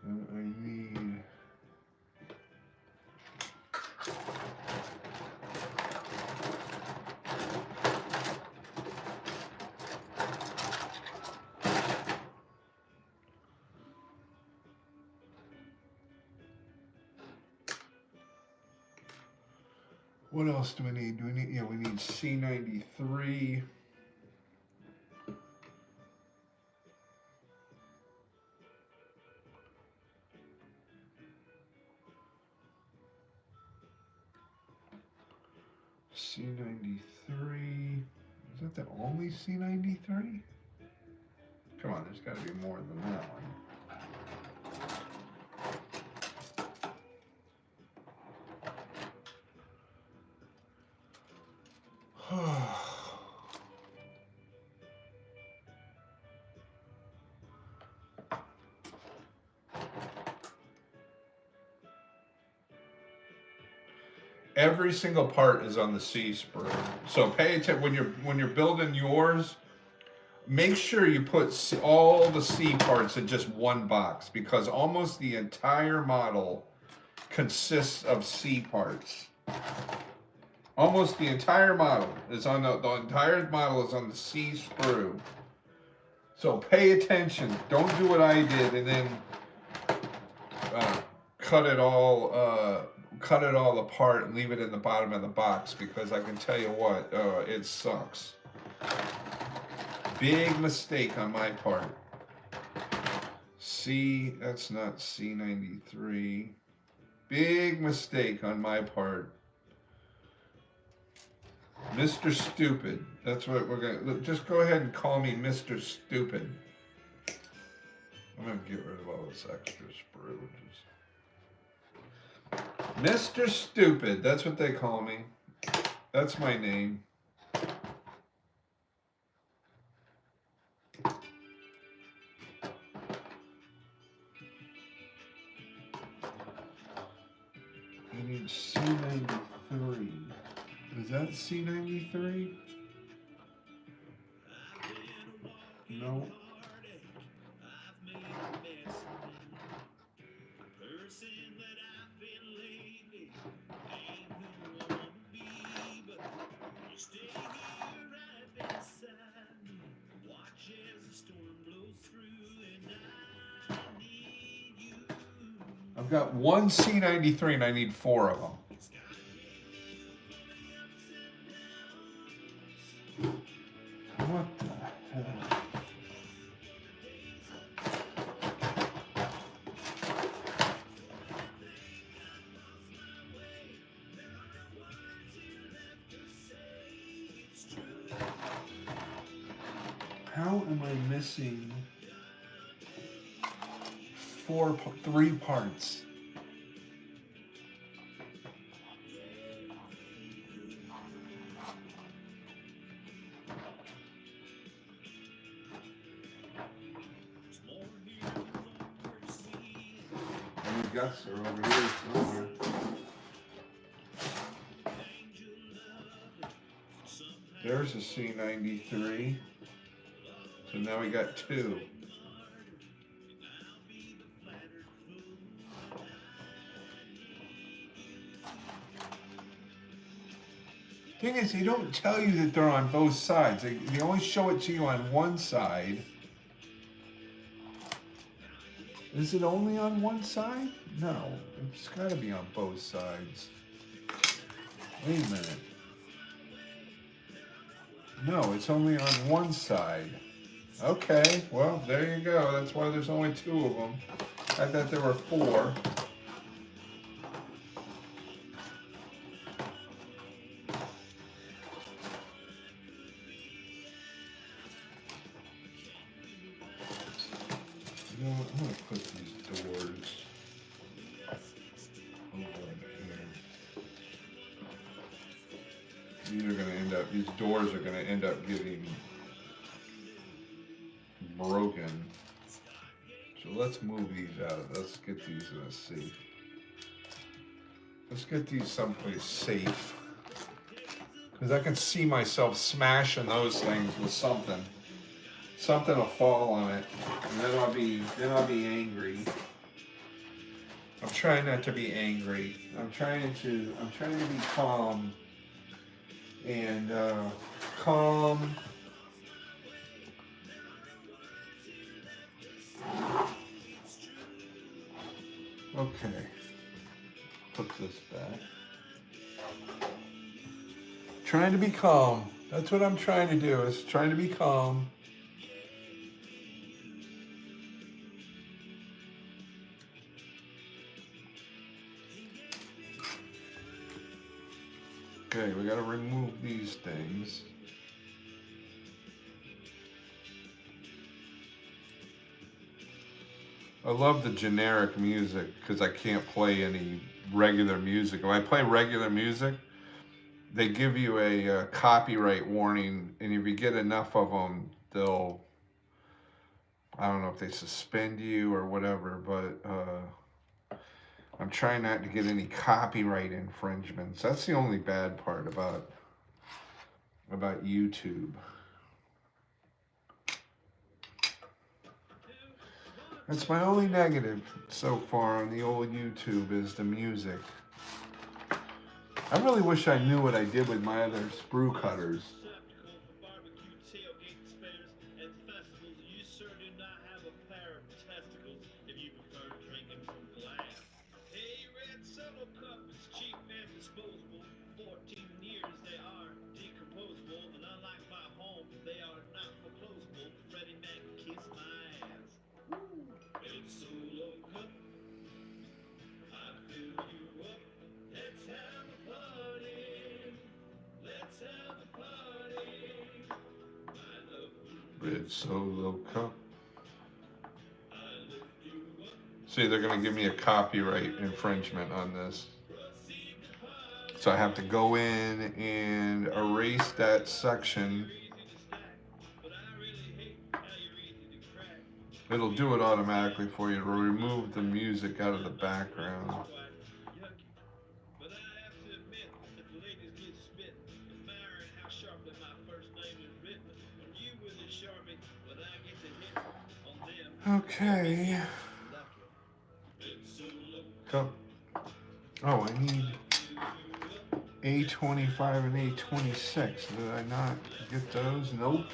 And I need what else do we need? Do we need, yeah, we need C93. C93. Is that the only C93? Come on, there's got to be more than that one. Every single part is on the C sprue. So pay attention when you're building yours. Make sure you put all the C parts in just one box because almost the entire model consists of C parts. Almost the entire model is on the entire model is on the C sprue. So pay attention. Don't do what I did and then cut it all apart and leave it in the bottom of the box because I can tell you what, it sucks. Big mistake on my part. That's not C93. Big mistake on my part. Mr. Stupid. That's what we're gonna, just go ahead and call me Mr. Stupid. I'm gonna get rid of all this extra sprue. Mr. Stupid, that's what they call me. That's my name. I need C93. Is that C93? No. I've got one C93 and I need 4 of them. What the hell? How am I missing 3 parts? And the guts are over here somewhere. There's a C93. So now we got 2. Thing is, they don't tell you that they're on both sides. They only show it to you on one side. Is it only on one side? No, it's got to be on both sides. Wait a minute. No, it's only on one side. Okay, well, there you go. That's why there's only 2 of them. I thought there were 4. You know what? I'm going to put these doors over here. These doors are going to end up getting broken. So let's move these out. Let's get these in a safe. Let's get these someplace safe. Because I can see myself smashing those things with something. Something will fall on it, and then I'll be angry. I'm trying not to be angry. I'm trying to be calm and calm. Okay. Put this back. Trying to be calm. That's what I'm trying to do, is trying to be calm. Okay, we gotta remove these things. I love the generic music because I can't play any regular music. If I play regular music, they give you a copyright warning, and if you get enough of them, they'll, I don't know if they suspend you or whatever, but I'm trying not to get any copyright infringements. That's the only bad part about YouTube. That's my only negative so far on the old YouTube, is the music. I really wish I knew what I did with my other sprue cutters. Red Solo Cup. See, they're going to give me a copyright infringement on this. So I have to go in and erase that section. It'll do it automatically for you. It'll remove the music out of the background. Okay. Go. Oh, I need A25 and A26. Did I not get those? Nope.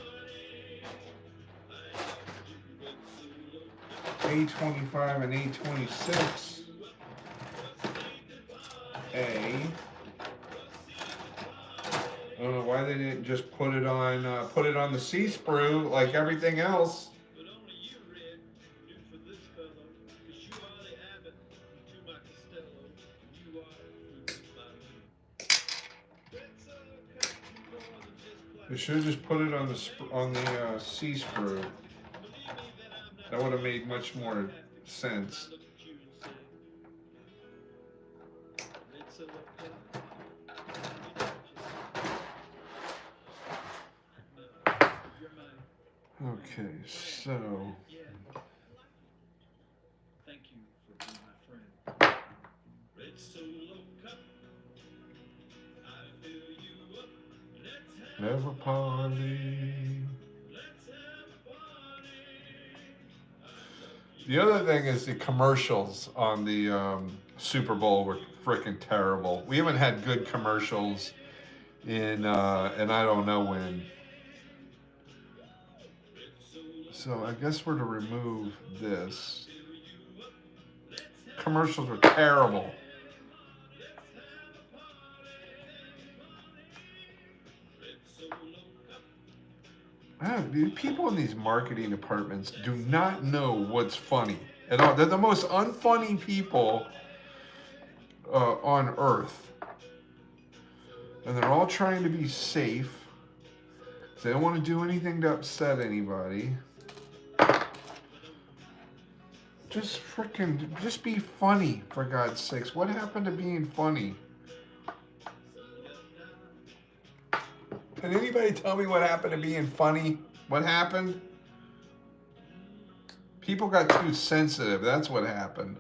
A25 and A26. I don't know why they didn't just put it on the C sprue like everything else. They should have just put it on the C sprue. That would have made much more sense. Okay, so. Thank you for being my friend. Have a party. The other thing is the commercials on the Super Bowl were freaking terrible. We haven't had good commercials in and I don't know when. So I guess we're to remove this. Commercials were terrible. People in these marketing departments do not know what's funny at all. They're the most unfunny people on earth. And they're all trying to be safe. They don't want to do anything to upset anybody. Just be funny, for God's sakes. What happened to being funny? Can anybody tell me what happened to being funny? What happened? People got too sensitive. That's what happened.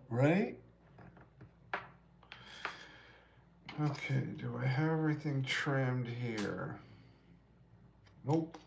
Right? Okay, do I have everything trimmed here? Nope.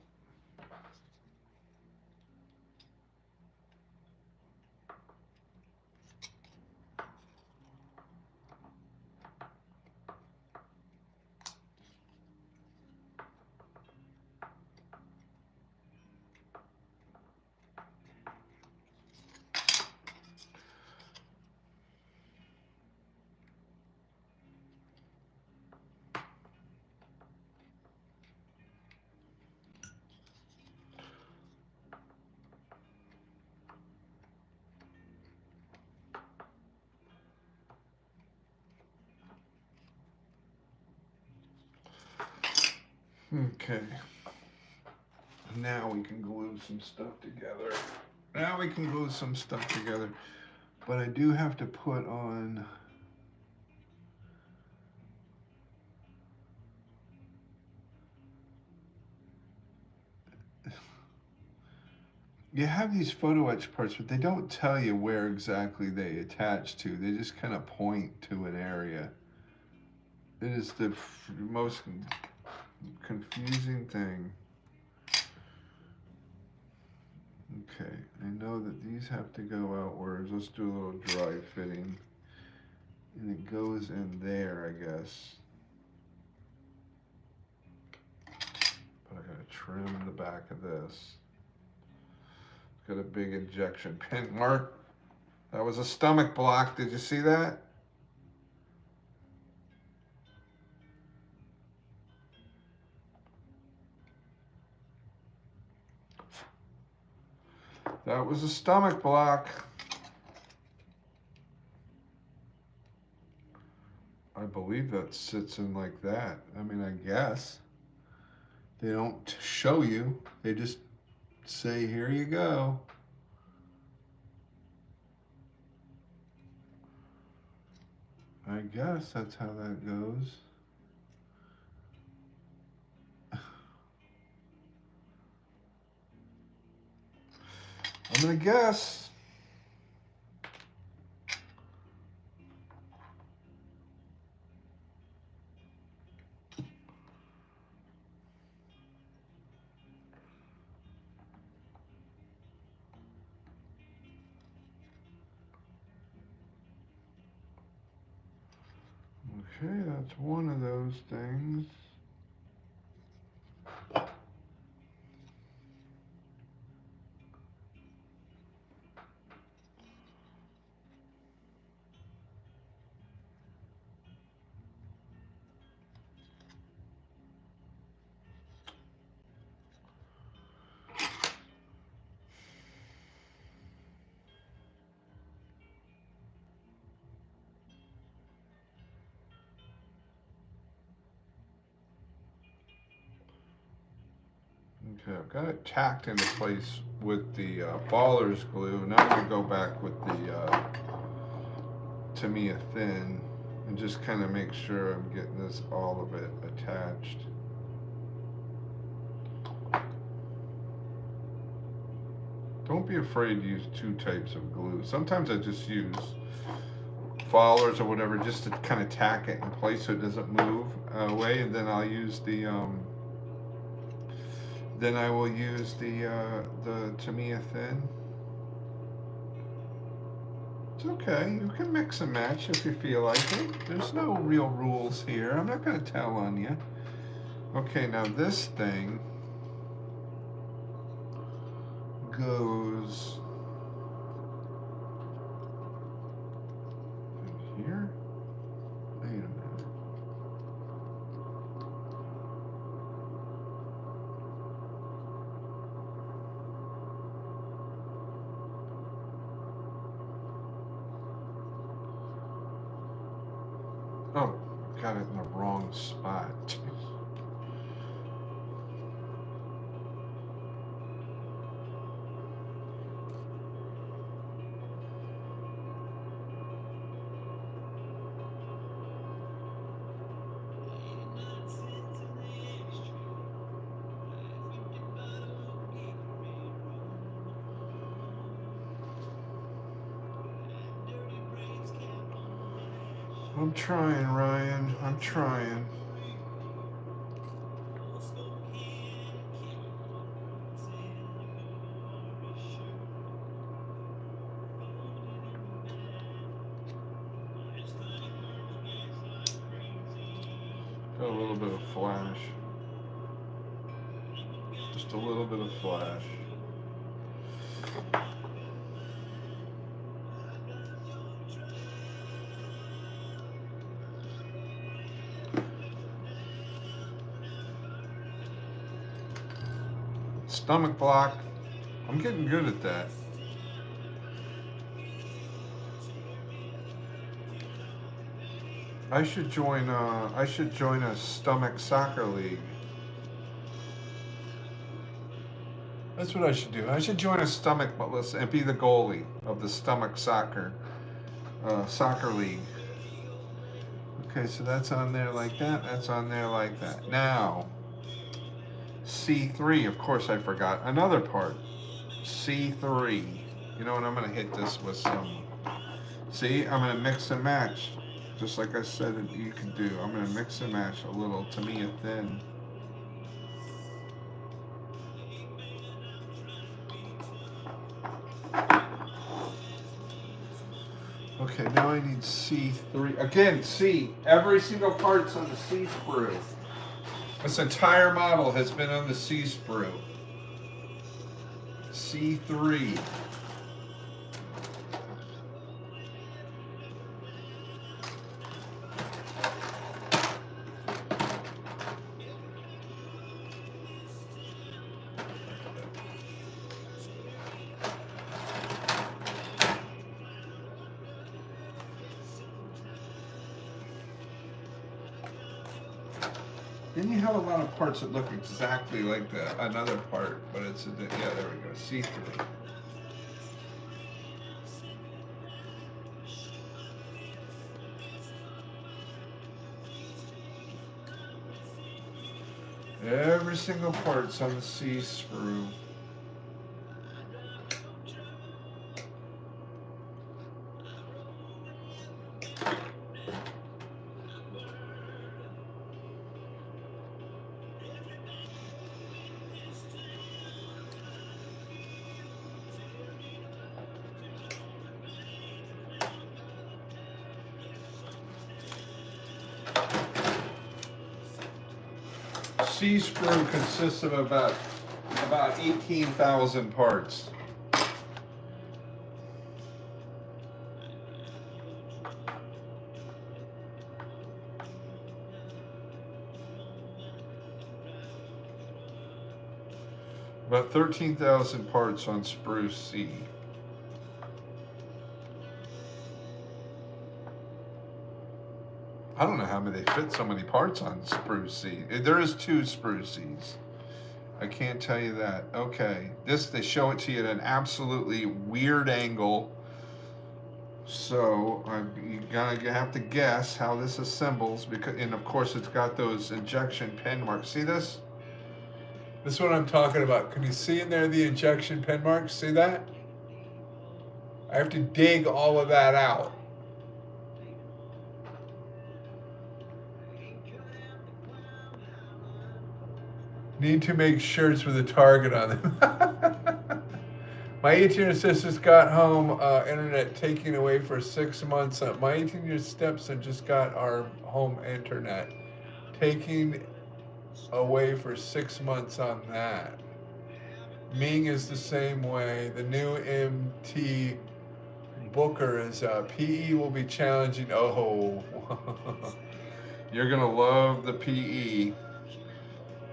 Okay. Now we can glue some stuff together. But I do have to put on. You have these photo etch parts, but they don't tell you where exactly they attach to. They just kind of point to an area. It is the most confusing thing. Okay, I know that these have to go outwards. Let's do a little dry fitting. And it goes in there, I guess. But I gotta trim the back of this. Got a big injection pin. Mark, that was a stomach block. Did you see that? That was a stomach block. I believe that sits in like that. I mean, I guess. They don't show you. They just say, here you go. I guess that's how that goes. I'm gonna guess. Okay, that's one of those things. Okay, I've got it tacked into place with the baller's glue. Now I'm going to go back with the Tamiya thin and just kind of make sure I'm getting this all of it attached. Don't be afraid to use two types of glue. Sometimes I just use followers or whatever just to kind of tack it in place so it doesn't move away, and then I'll use the then I will use the Tamiya thin. It's okay, you can mix and match if you feel like it. There's no real rules here. I'm not going to tell on you. Okay, now this thing goes in here. Wait a minute. Oh, got it in the wrong spot. I'm trying, Ryan. I'm trying. Got a little bit of flash. Just a little bit of flash. Stomach block. I'm getting good at that. I should join a stomach soccer league. That's what I should do. I should join a stomach and be the goalie of the stomach soccer league. Okay, so that's on there like that. That's on there like that. Now, C3, of course I forgot another part. C3. You know what, I'm going to hit this with some... See, I'm going to mix and match. Just like I said you can do. I'm going to mix and match a little Tamiya thin. Okay, now I need C3. Again, C. Every single part's on the C sprue. This entire model has been on the C sprue. C3. Then you have a lot of parts that look exactly like another part, but it's yeah, there we go, C3. Every single part's on the C sprue. C sprue consists of about 18,000 parts. About 13,000 parts on sprue C. I don't know how they fit so many parts on sprue C. There is 2 sprue Cs. I can't tell you that. Okay, they show it to you at an absolutely weird angle. So you're gonna have to guess how this assembles, and of course it's got those injection pen marks. See this? This is what I'm talking about. Can you see in there the injection pen marks? See that? I have to dig all of that out. Need to make shirts with a target on them. My 18-year sister's got home internet taken away for 6 months. My 18-year stepson just got our home internet taken away for 6 months on that. Ming is the same way. The new MT Booker is PE will be challenging. Oh, you're gonna love the PE.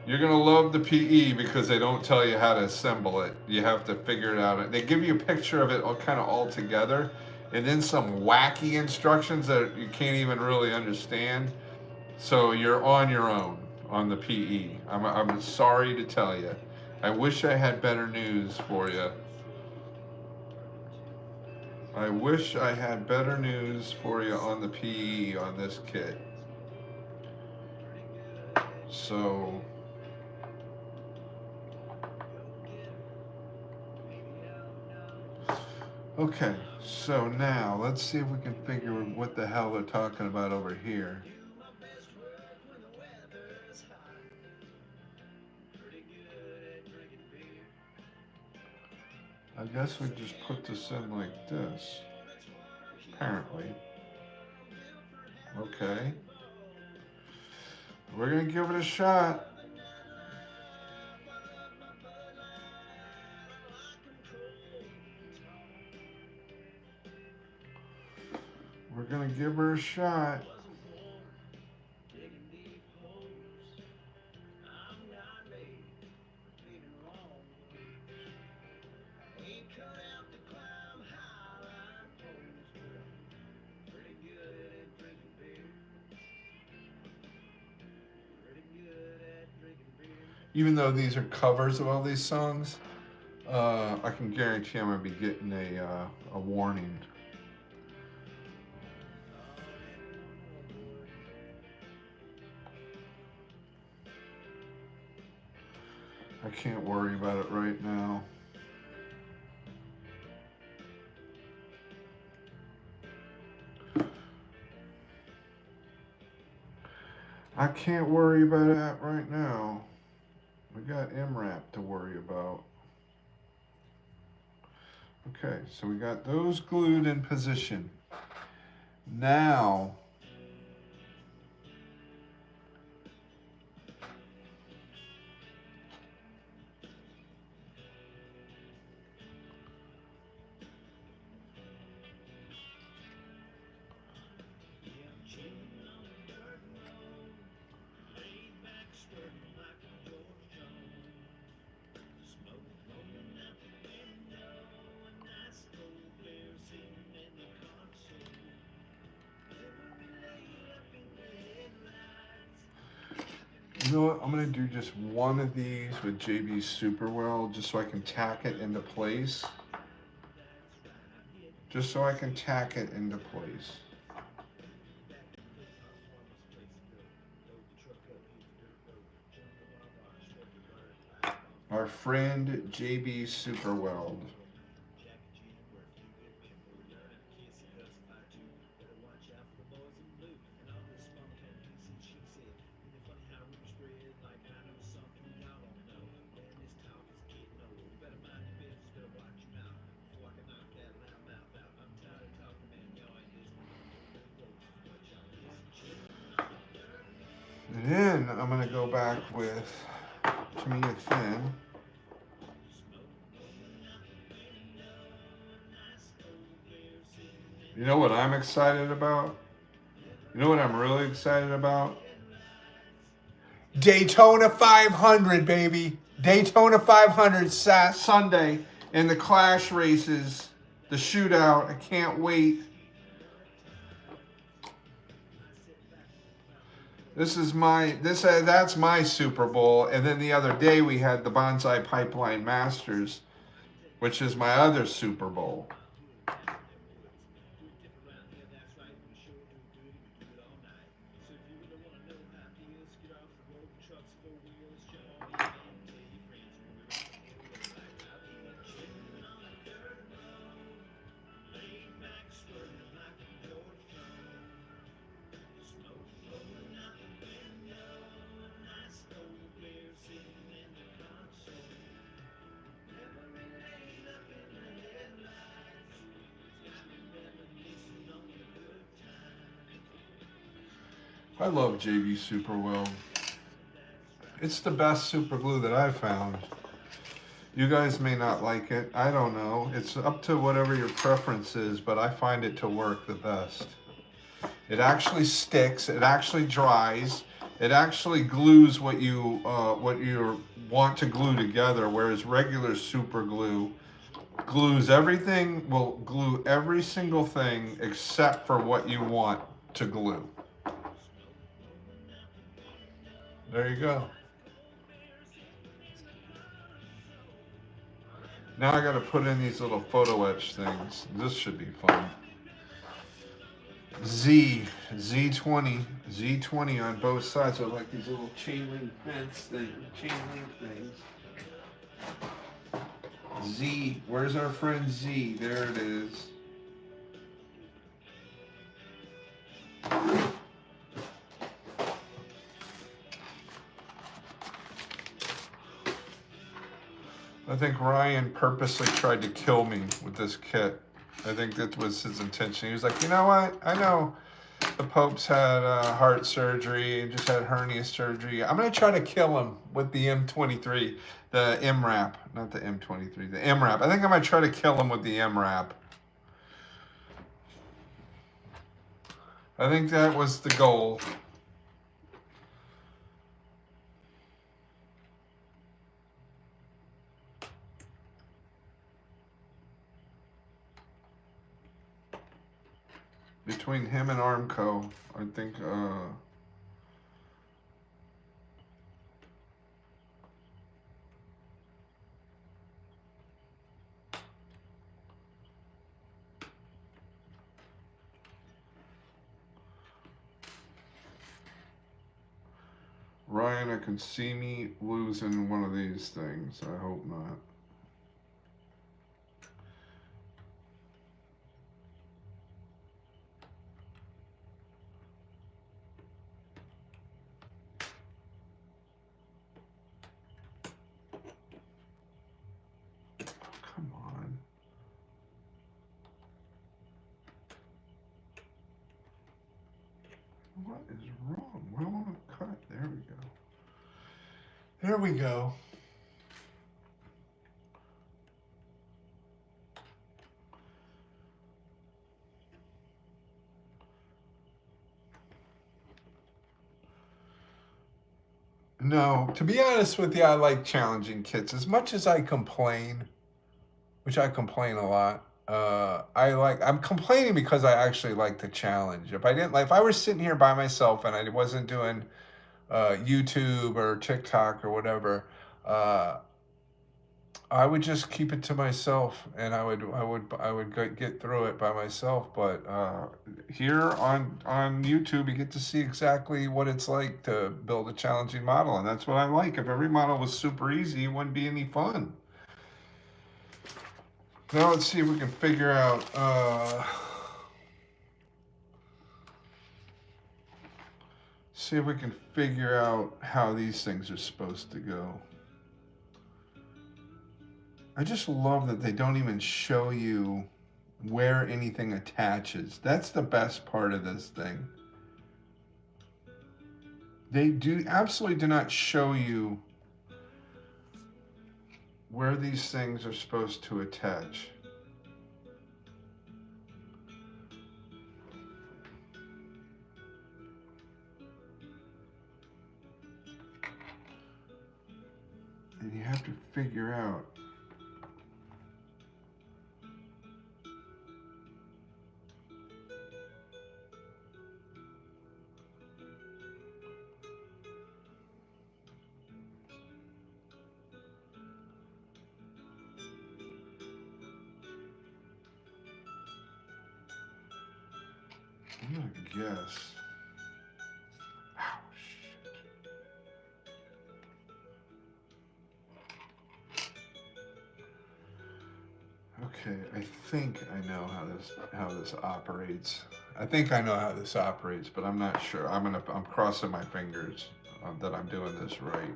You're gonna love the PE because they don't tell you how to assemble it. You have to figure it out. They give you a picture of it kind of all together, and then some wacky instructions that you can't even really understand. So you're on your own on the PE. I'm sorry to tell you. I wish I had better news for you. I wish I had better news for you on the PE on this kit. So okay, so now let's see if we can figure what the hell they're talking about over here. I guess we just put this in like this, apparently. Okay. We're gonna give it a shot. We're gonna give her a shot. Even though these are covers of all these songs, I can guarantee I'm gonna be getting a warning. I can't worry about it right now. I can't worry about that right now. We got MRAP to worry about. Okay, so we got those glued in position. Now, you know what? I'm gonna do just one of these with JB Super Well, just so I can tack it into place. Just so I can tack it into place. our friend JB Superweld. And then I'm going to go back with Tamia Thin. You know what I'm excited about? You know what I'm really excited about? Daytona 500, baby. Daytona 500 Sunday and the Clash races, the shootout. I can't wait. That's my Super Bowl. And then the other day we had the Bonsai Pipeline Masters, which is my other Super Bowl. I love JB Superweld. It's the best super glue that I've found. You guys may not like it. I don't know. It's up to whatever your preference is, but I find it to work the best. It actually sticks. It actually dries. It actually glues what you want to glue together, whereas regular super glue glues everything, will glue every single thing except for what you want to glue. There you go. Now I got to put in these little photo etch things. This should be fun. Z20 on both sides are like these little chain link things. Z, where's our friend Z? There it is. I think Ryan purposely tried to kill me with this kit. I think that was his intention. He was like, you know what? I know the Pope's had heart surgery and just had hernia surgery. I'm going to try to kill him with the M23, the MRAP, not the M23, the MRAP. I think I'm going to try to kill him with the MRAP. I think that was the goal. Between him and Armco, I think Ryan, I can see me losing one of these things. I hope not. Come on. What is wrong? Why won't it cut? There we go. There we go. No, to be honest with you, I like challenging kits. As much as I complain, which I complain a lot, I'm complaining because I actually like the challenge. If I was sitting here by myself and I wasn't doing YouTube or TikTok or whatever, I would just keep it to myself, and I would get through it by myself. But here on YouTube, you get to see exactly what it's like to build a challenging model, and that's what I like. If every model was super easy, it wouldn't be any fun. Now let's see if we can figure out. See if we can figure out how these things are supposed to go. I just love that they don't even show you where anything attaches. That's the best part of this thing. They absolutely do not show you where these things are supposed to attach. And you have to figure out I'm gonna guess. Ow, shit. Okay, I think I know how this operates. I think I know how this operates, but I'm not sure. I'm crossing my fingers that I'm doing this right.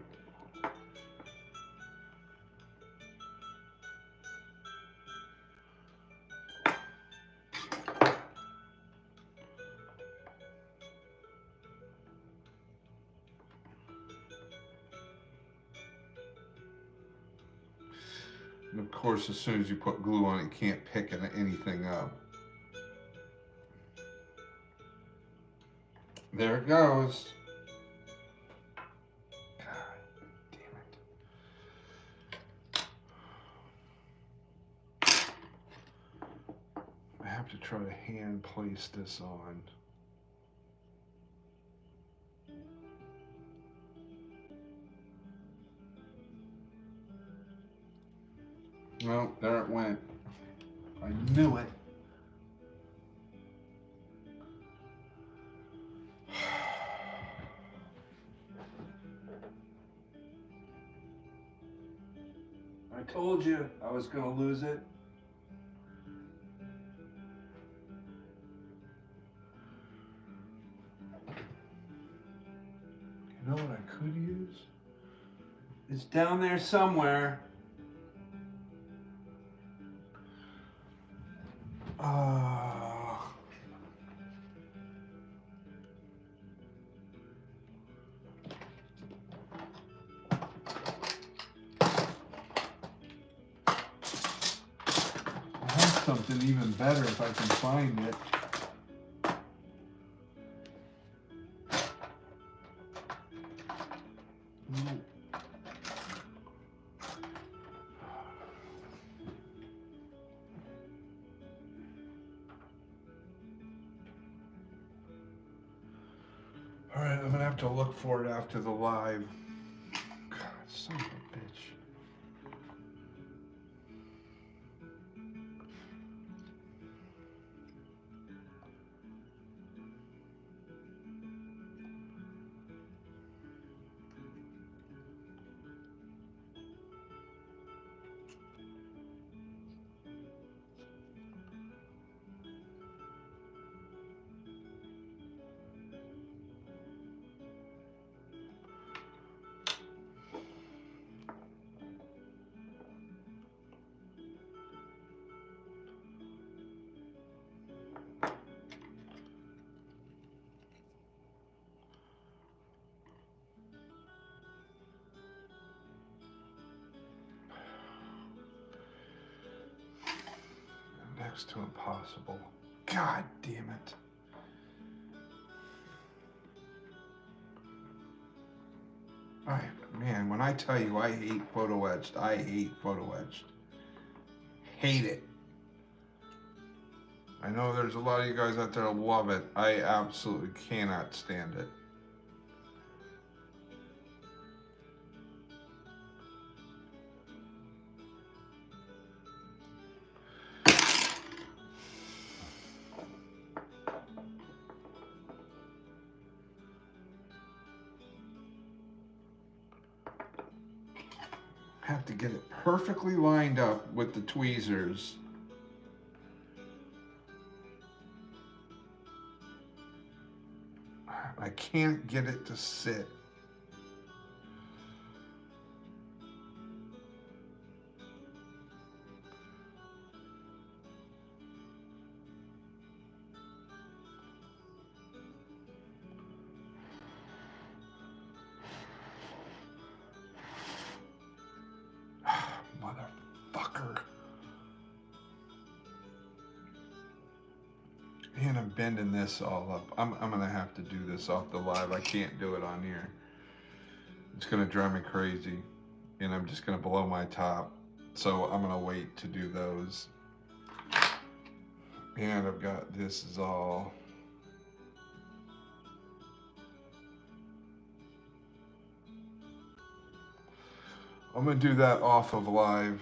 And of course, as soon as you put glue on it, you can't pick anything up. There it goes. God damn it. I have to try to hand place this on. Well, there it went. I knew it. I told you I was going to lose it. You know what I could use? It's down there somewhere. Something even better if I can find it. All right, I'm gonna have to look for it after the live. God, son of a bitch. Next to impossible. God damn it. Man, when I tell you I hate photo etched, I hate photo etched. Hate it. I know there's a lot of you guys out there that love it. I absolutely cannot stand it. have to get it perfectly lined up with the tweezers. I can't get it to sit. Motherfucker. And I'm bending this all up. I'm gonna have to do this off the live. I can't do it on here. It's gonna drive me crazy. And I'm just gonna blow my top. So I'm gonna wait to do those. And I've got this is all. I'm gonna do that off of live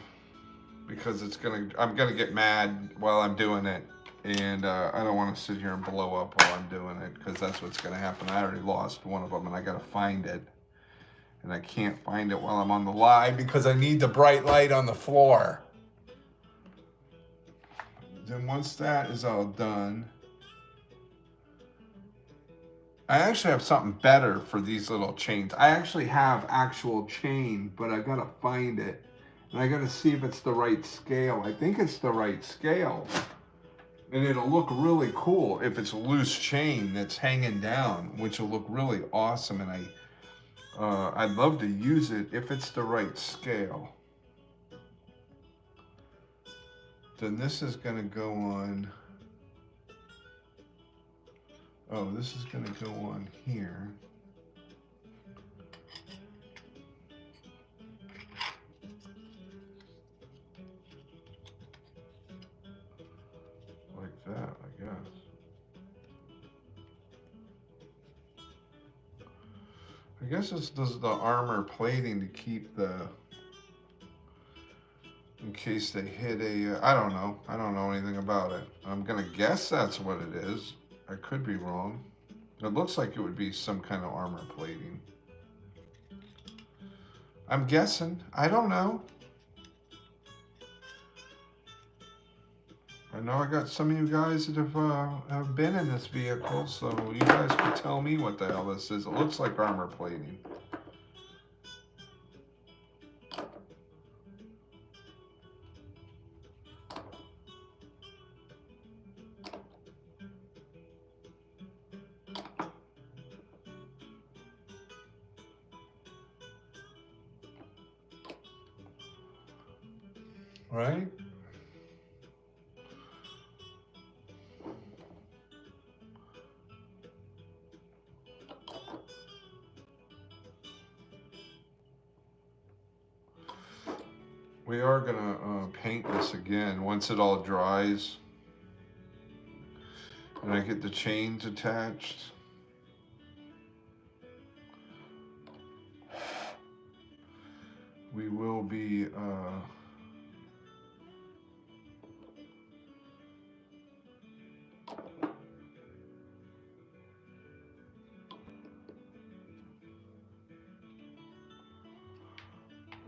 because I'm gonna get mad while I'm doing it. And I don't want to sit here and blow up while I'm doing it because that's what's going to happen. I already lost one of them and I got to find it. And I can't find it while I'm on the live because I need the bright light on the floor. Then once that is all done, I actually have something better for these little chains. I actually have actual chain, but I got to find it. And I got to see if it's the right scale. I think it's the right scale. And it'll look really cool if it's a loose chain that's hanging down, which will look really awesome. And I'd love to use it if it's the right scale. Then this is going to go on. Oh, this is going to go on here. Like that, I guess. I guess this does the armor plating to keep in case they hit I don't know. I don't know anything about it. I'm gonna guess that's what it is. I could be wrong. It looks like it would be some kind of armor plating. I'm guessing. I don't know. I know I got some of you guys that have been in this vehicle, so you guys can tell me what the hell this is. It looks like armor plating. Right? We are gonna paint this again once it all dries and I get the chains attached. We will be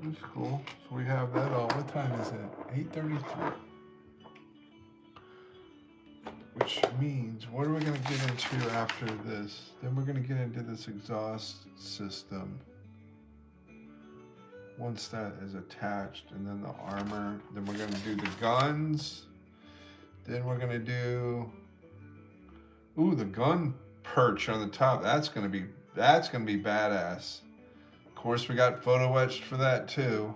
that's cool. So we have that all. What time is it? 8:33. Which means, what are we going to get into after this? Then we're going to get into this exhaust system. Once that is attached, and then the armor. Then we're going to do the guns. Then we're going to do, the gun perch on the top. That's going to be badass. Of course, we got photo etched for that too.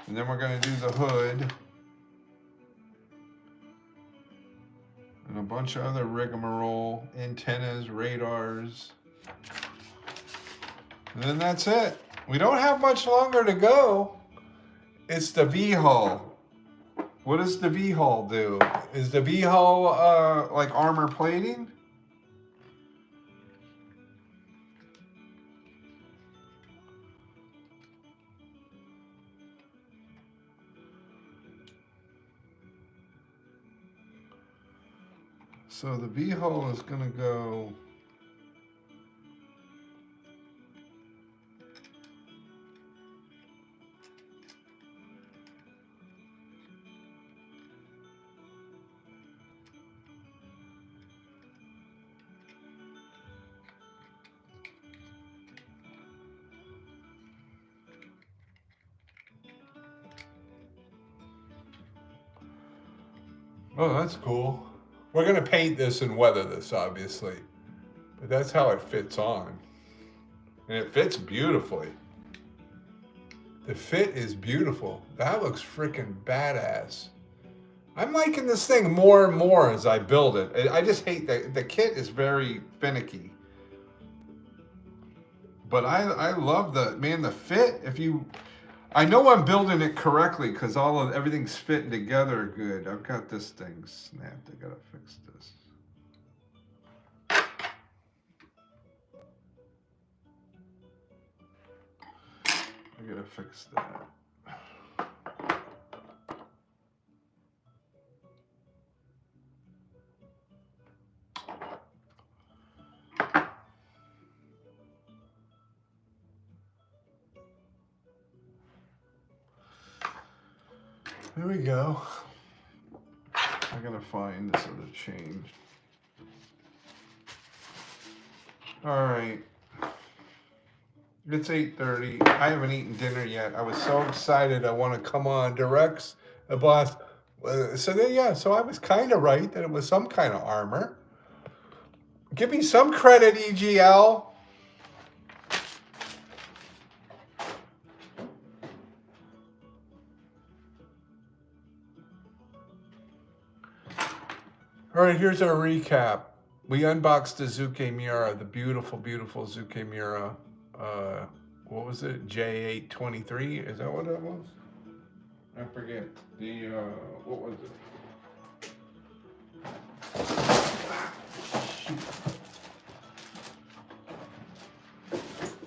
And then we're going to do the hood. And a bunch of other rigmarole, antennas, radars. And then that's it. We don't have much longer to go. It's the V-hull. What does the V-hull do? Is the V-hull like armor plating? So the V-hull is going to go Oh, that's cool. We're gonna paint this and weather this, obviously, but that's how it fits on, and it fits beautifully. The fit is beautiful. That looks freaking badass. I'm liking this thing more and more as I build it. I just hate that the kit is very finicky. But I love the fit. If you, I know I'm building it correctly because everything's fitting together good. I've got this thing snapped. I gotta fix this. I gotta fix that. There we go. I gotta find this other change. All right. It's 8:30. I haven't eaten dinner yet. I was so excited. I want to come on directs a boss. So I was kind of right that it was some kind of armor. Give me some credit, EGL. All right, here's our recap. We unboxed the Zoukei-Mura, the beautiful, beautiful Zoukei-Mura. What was it? J823? Is that what it was? I forget. What was it?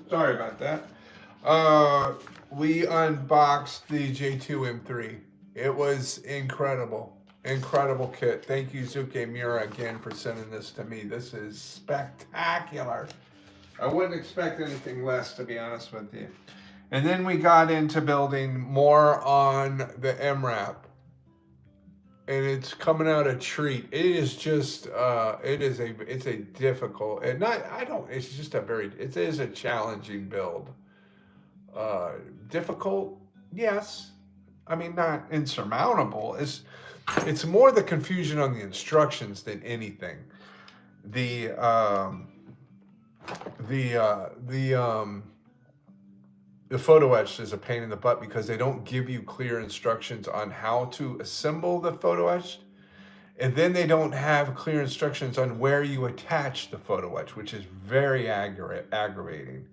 Sorry about that. We unboxed the J2M3. It was incredible. Incredible kit. Thank you, Zoukei-Mura, again for sending this to me. This is spectacular. I wouldn't expect anything less, to be honest with you. And then we got into building more on the MRAP. And it's coming out a treat. It is just, it's a difficult, and not, I don't, it's just it is a challenging build. Difficult, yes. I mean, not insurmountable. It's more the confusion on the instructions than anything. The photo etch is a pain in the butt because they don't give you clear instructions on how to assemble the photo etch, and then they don't have clear instructions on where you attach the photo etch, which is very aggravating.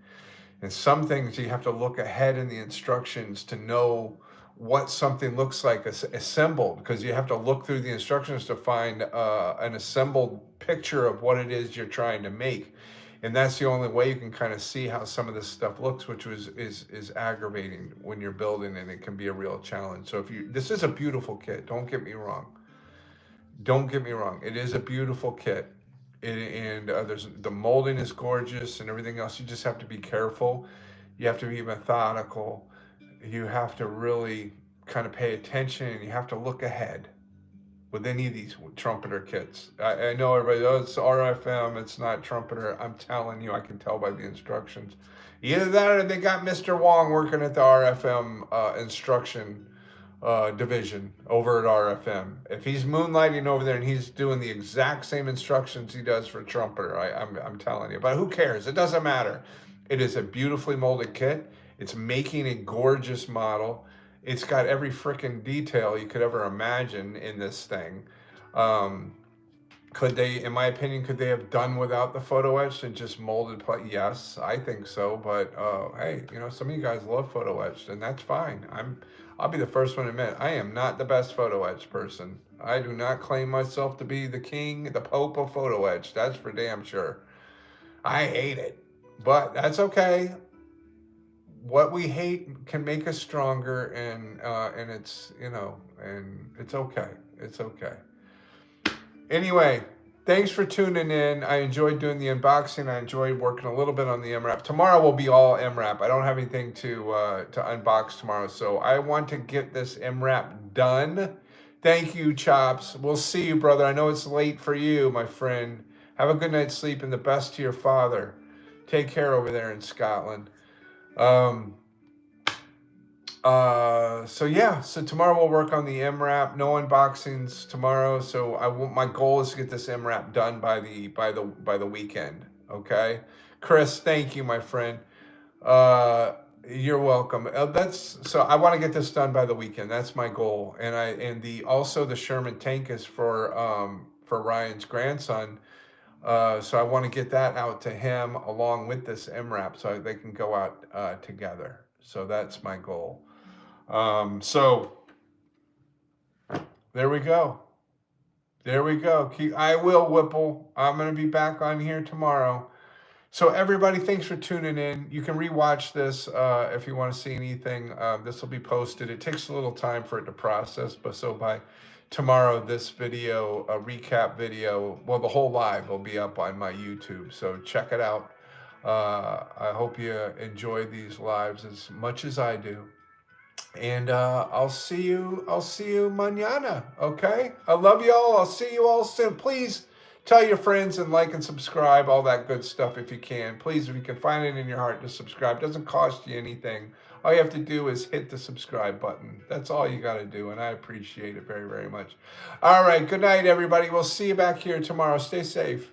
And some things you have to look ahead in the instructions to know what something looks like assembled, because you have to look through the instructions to find an assembled picture of what it is you're trying to make. And that's the only way you can kind of see how some of this stuff looks, which is aggravating when you're building, and it can be a real challenge. So this is a beautiful kit. Don't get me wrong. Don't get me wrong. It is a beautiful kit. The molding is gorgeous and everything else. You just have to be careful. You have to be methodical. You have to really kind of pay attention, and you have to look ahead with any of these trumpeter kits. I know everybody, oh, it's RFM, it's not trumpeter. I'm telling you, I can tell by the instructions. Either that or they got Mr. Wong working at the RFM instruction division over at RFM. If he's moonlighting over there and he's doing the exact same instructions he does for trumpeter, I'm telling you. But who cares? It doesn't matter. It is a beautifully molded kit. It's making a gorgeous model. It's got every freaking detail you could ever imagine in this thing. Could they, in my opinion, could they have done without the photo etch and just molded? Yes, I think so. But hey, some of you guys love photo etched, and that's fine. I'll be the first one to admit I am not the best photo etch person. I do not claim myself to be the king, the pope of photo etch. That's for damn sure. I hate it, but that's okay. What we hate can make us stronger, and it's and it's okay. It's okay. Anyway, thanks for tuning in. I enjoyed doing the unboxing. I enjoyed working a little bit on the MRAP. Tomorrow will be all MRAP. I don't have anything to unbox tomorrow, so I want to get this MRAP done. Thank you, Chops. We'll see you, brother. I know it's late for you, my friend. Have a good night's sleep, and the best to your father. Take care over there in Scotland. So yeah, so tomorrow we'll work on the MRAP. No unboxings tomorrow. So my goal is to get this MRAP done by the weekend. Okay, Chris, thank you, my friend. Uh, you're welcome. That's so I want to get this done by the weekend. That's my goal. And the also the Sherman tank is for Ryan's grandson. So I want to get that out to him along with this MRAP so they can go out together. So that's my goal. So there we go. There we go. I will, Whipple. I'm going to be back on here tomorrow. So everybody, thanks for tuning in. You can rewatch this if you want to see anything. This will be posted. It takes a little time for it to process, but so by tomorrow, this video, a recap video, well, the whole live will be up on my YouTube. So check it out. I hope you enjoy these lives as much as I do. And I'll see you mañana. Okay. I love y'all. I'll see you all soon. Please tell your friends and like and subscribe, all that good stuff if you can. Please, if you can find it in your heart to subscribe. It doesn't cost you anything. All you have to do is hit the subscribe button. That's all you got to do, and I appreciate it very, very much. All right. Good night, everybody. We'll see you back here tomorrow. Stay safe.